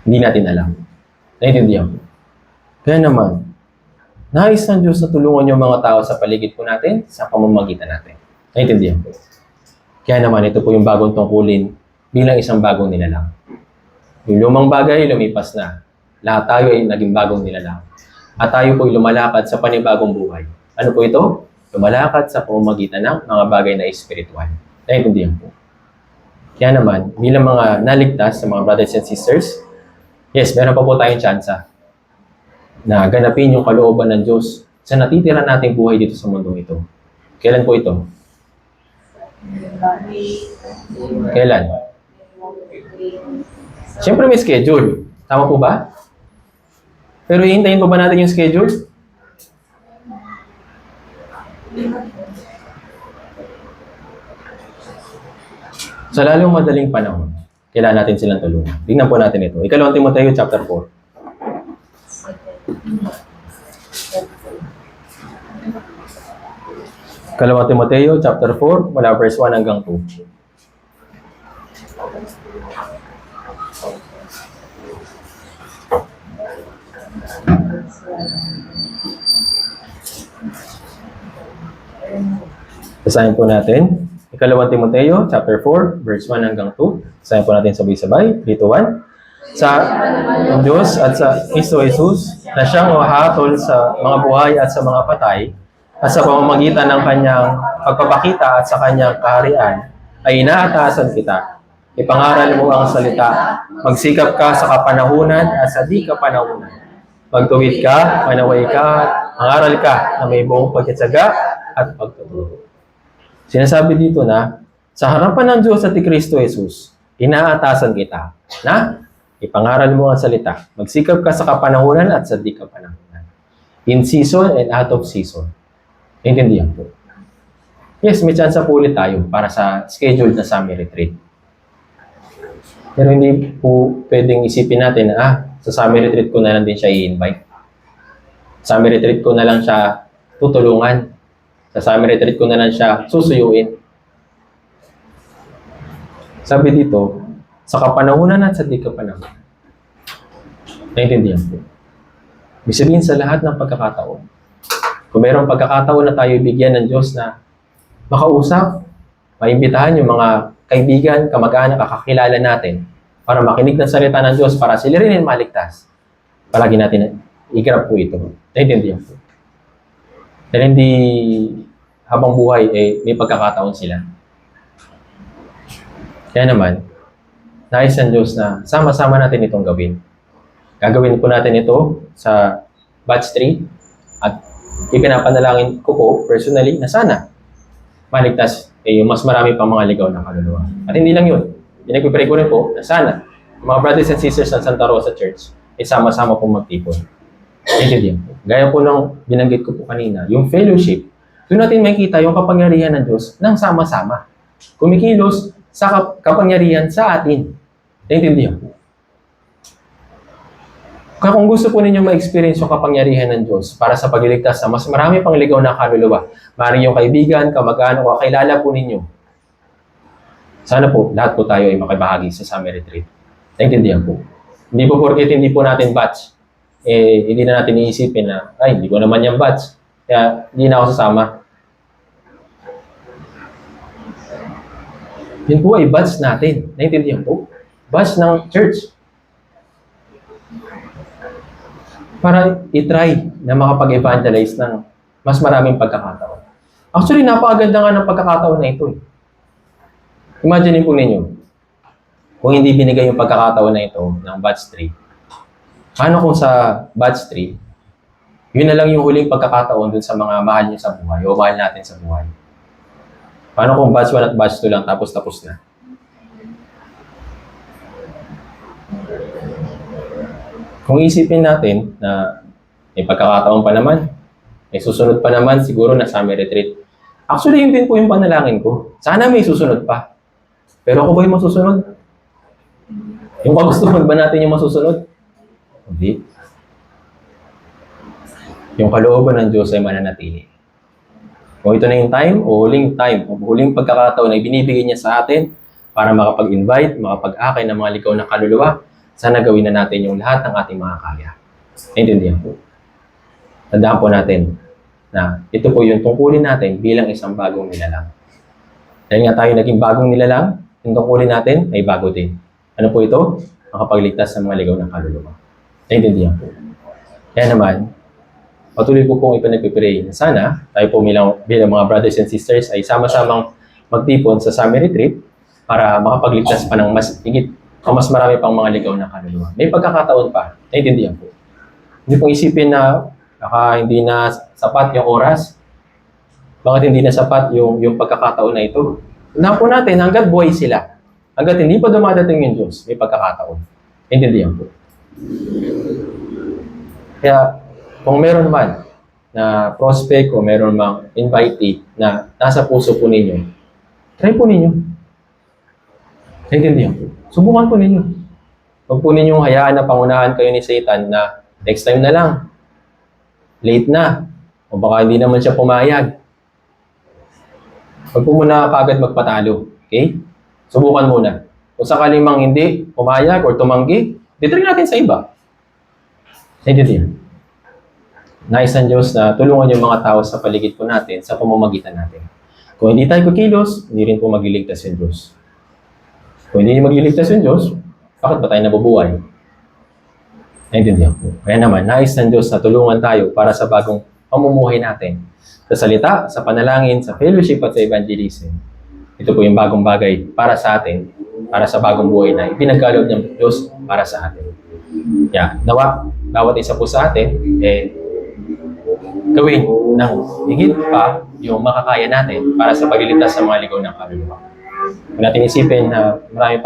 hindi natin alam. Naintindihan po. Kaya naman, nais ng Diyos na tulungan yung mga tao sa paligid po natin, sa pamamagitan natin. Naintindihan po. Kaya naman, ito po yung bagong tungkulin bilang isang bagong nilalang. Yung lumang bagay, lumipas na. Lahat tayo ay naging bagong nilalang. At tayo po ay lumalakad sa panibagong buhay. Ano po ito? Lumalakad sa pamamagitan ng mga bagay na espiritual. Naintindihan po. Kaya naman, bilang mga naligtas sa mga brothers and sisters, yes, meron pa po tayong tsansa na ganapin yung kalooban ng Diyos sa natitira nating buhay dito sa mundong ito. Kailan po ito? Kailan? Siyempre may schedule. Tama po ba? Pero hihintayin pa ba natin yung schedule? Sa lalong madaling panahon, kailangan natin silang tulungan. Tingnan po natin ito. Ikalawang Timoteo chapter 4. Ikalawang Timoteo chapter 4, mula verse 1 hanggang 2. Basahin po natin. Ikalawang Timoteo, chapter 4, verse 1 hanggang 2. Basahin po natin sabay-sabay. 3, 2, 1. Sa Diyos at sa Kristo Jesus, na siyang mahatol sa mga buhay at sa mga patay, at sa pamamagitan ng kanyang pagpapakita at sa kanyang kaharian, ay inaatasan kita. Ipangaral mo ang salita. Magsikap ka sa kapanahunan at sa di kapanahunan. Magtuwid ka, manaway ka, mangaral ka na may buong pagkatsaga at pagtuturo. Sinasabi dito na, sa harapan ng Diyos at ni Kristo Jesus, inaatasan kita na ipangaral mo ang salita. Magsikap ka sa kapanahunan at sa di kapanahunan. In season and out of season. Intindihan po. Yes, may chance po ulit tayo para sa scheduled na summer retreat. Pero hindi po pwedeng isipin natin na, sa summer retreat ko na lang din siya i-invite. Summer retreat ko na lang siya tutulungan. Sa summer retreat ko na lang siya susuyuin. Sabi dito, sa kapanahunan at sa di kapanahunan. Naintindihan po. Ibig sabihin sa lahat ng pagkakataon. Kung mayroong pagkakataon na tayo bigyan ng Diyos na makausap, maimbitahan yung mga kaibigan, kamag-anak, kakakilala natin para makinig ng salita ng Diyos para sila rin maligtas. palagi natin i-grab po ito. Naiintindihan po. Dahil hindi habang buhay, may pagkakataon sila. Kaya naman, nais ng Diyos na sama-sama natin itong gawin. Gagawin po natin ito sa batch 3 at ipinapanalangin ko po personally na sana maligtas yung mas marami pang mga ligaw na kaluluwa. At hindi lang yun. Pinagpipray ko rin po na sana yung mga brothers and sisters ng Santa Rosa Church ay sama-sama pong magtipon. Naiintindihan po. Gaya po ng binanggit ko po kanina, yung fellowship, doon natin makikita yung kapangyarihan ng Diyos ng sama-sama. Kumikilos sa kapangyarihan sa atin. Naiintindihan po. Kaya kung gusto po ninyo ma-experience yung kapangyarihan ng Diyos para sa pagliligtas sa mas marami pang ligaw na kaluluwa, maaaring yung kaibigan, kamag-anak, o kakilala po ninyo. Sana po, lahat po tayo ay makibahagi sa summer retreat. Naiintindihan po. Hindi po porket hindi po natin batch, hindi na natin iisipin na, ay, hindi ko naman yung batch. Kaya, hindi na ako sasama. Yun po ay batch natin. Naiintindihan po? Batch ng church. Para itry na makapag-evangelize ng mas maraming pagkakataon. Actually, napakaganda nga ng pagkakataon na ito. Imagine po ninyo, kung hindi binigay yung pagkakataon na ito ng batch 3, paano kung sa batch 3, yun na lang yung huling pagkakataon dun sa mga mahal niyo sa buhay o mahal natin sa buhay? Paano kung batch 1 at batch 2 lang tapos na? Kung isipin natin na may pagkakataon pa naman, may susunod pa naman siguro na summer retreat. Actually, yun din po yung panalangin ko. Sana may susunod pa. Pero ako ba yung masusunod? Yung kagustuhan ba natin yung masusunod? Hindi. Yung kalooban ng Diyos ay mananatili. Kung ito na yung time, o huling pagkakataon na ibinibigay niya sa atin para makapag-invite, makapag-akay ng mga ligaw na kaluluwa, sana gawin na natin yung lahat ng ating mga kaya. Naintindihan po. Tandaan po natin na ito po yung tungkulin natin bilang isang bagong nilalang. Dahil nga tayo naging bagong nilalang, yung tungkulin natin ay bago din. Ano po ito? Makapagligtas ng mga ligaw na kaluluwa. Naintindihan po. Kaya naman, patuloy po pong ipinagpipray na sana tayo po bilang mga brothers and sisters ay sama-samang magtipon sa summer retreat para makapagligtas pa ng mas higit o mas marami pang mga ligaw na kaluluwa. May pagkakataon pa. Naintindihan po. Hindi pong isipin na baka hindi na sapat yung oras. Bakit hindi na sapat yung pagkakataon na ito? Tandaan po natin, hanggat buhay sila. Hanggat hindi pa dumadating yung Diyos, may pagkakataon. Naintindihan po. Kaya, kung meron man na prospect o meron mang invitee na nasa puso po ninyo, try po ninyo. Naintindihan po. Subukan po ninyo. Huwag po ninyong hayaan na pangunahan kayo ni Satan na next time na lang. Late na. O baka hindi naman siya pumayag. Huwag po muna kagad magpatalo. Okay? Subukan muna. Kung sakaling mang hindi pumayag or tumanggi, ditry natin sa iba. Naintindihan. Nais ng Diyos na tulungan yung mga tao sa paligid po natin sa pamamagitan natin. Kung hindi tayo kukilos, hindi rin po magliligtas yung Diyos. Kung hindi magliligtas yung Diyos, bakit ba tayo nabubuhay? Naintindihan po. Kaya naman, nais ng Diyos na tulungan tayo para sa bagong pamumuhay natin. Sa salita, sa panalangin, sa fellowship at sa evangelism. Ito po yung bagong bagay para sa atin, para sa bagong buhay na ipinagkaloob ng Diyos para sa atin. Yeah, nawa, bawat isa po sa atin, gawin ng higit pa yung makakaya natin para sa pagliligtas sa mga ligaw ng kaluluwa. Kung natin isipin na marami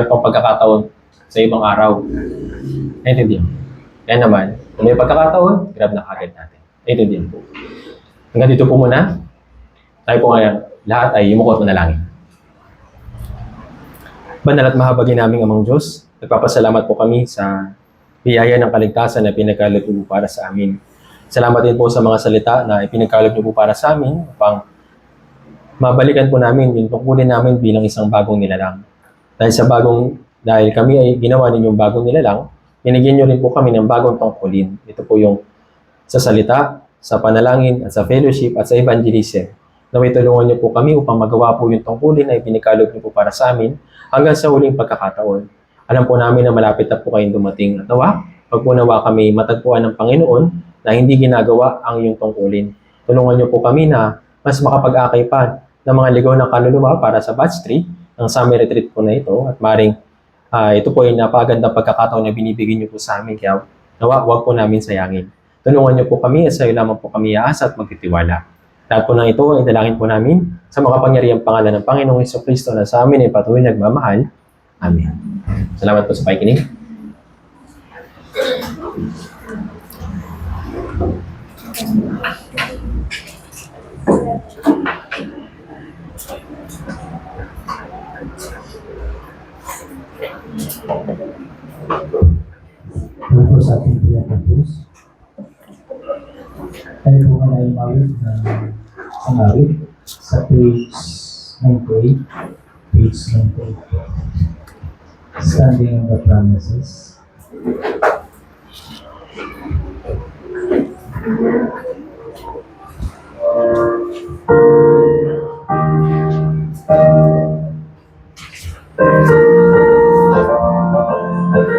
pang pagkakataon sa ibang araw. Naintindihan. Kaya naman, kung may pagkakataon, grab na kagad natin. Naintindihan po. Hanggang dito po muna. Tayo po ngayon, lahat ay yumuko at manalangin. Banal at mahabagin naming Amang Diyos, nagpapasalamat po kami sa biyaya ng kaligtasan na pinagkaloob niyo po para sa amin. Salamat din po sa mga salita na ipinagkaloob niyo po para sa amin upang mabalikan po namin yung tungkulin namin bilang isang bagong nilalang. Dahil kami ay ginawa ninyong bagong nilalang, binigyan niyo rin po kami ng bagong tungkulin. Ito po yung sa salita, sa panalangin, at sa fellowship, at sa evangelism. Naway tulungan niyo po kami upang magawa po yung tungkulin na ipinagkaloob niyo po para sa amin hanggang sa huling pagkakataon. Alam po namin na malapit na po kayong dumating at nawa, Pag po nawa kami matagpuan ng Panginoon na hindi ginagawa ang iyong tungkulin. Tulungan niyo po kami na mas makapag-akay pa ng mga ligaw na kaluluwa para sa batch 3 ng summer retreat po na ito. At maring ito po ay napagandang pagkakataon na binibigyan niyo po sa amin. Kaya nawa, huwag po namin sayangin. Tulungan niyo po kami at sa iyo lamang po kami aasa at magtitiwala. Lahat po ng ito ay dalangin po namin sa makapangyarihang pangalan ng Panginoong Jesucristo na sa amin ay patuloy nagmamahal. Amen. Salamat po sa pakikinig. Ano po sa ating pinatapos? Tayo po ka na imawit ng awit sa page 98, page 98. Standing on the promises.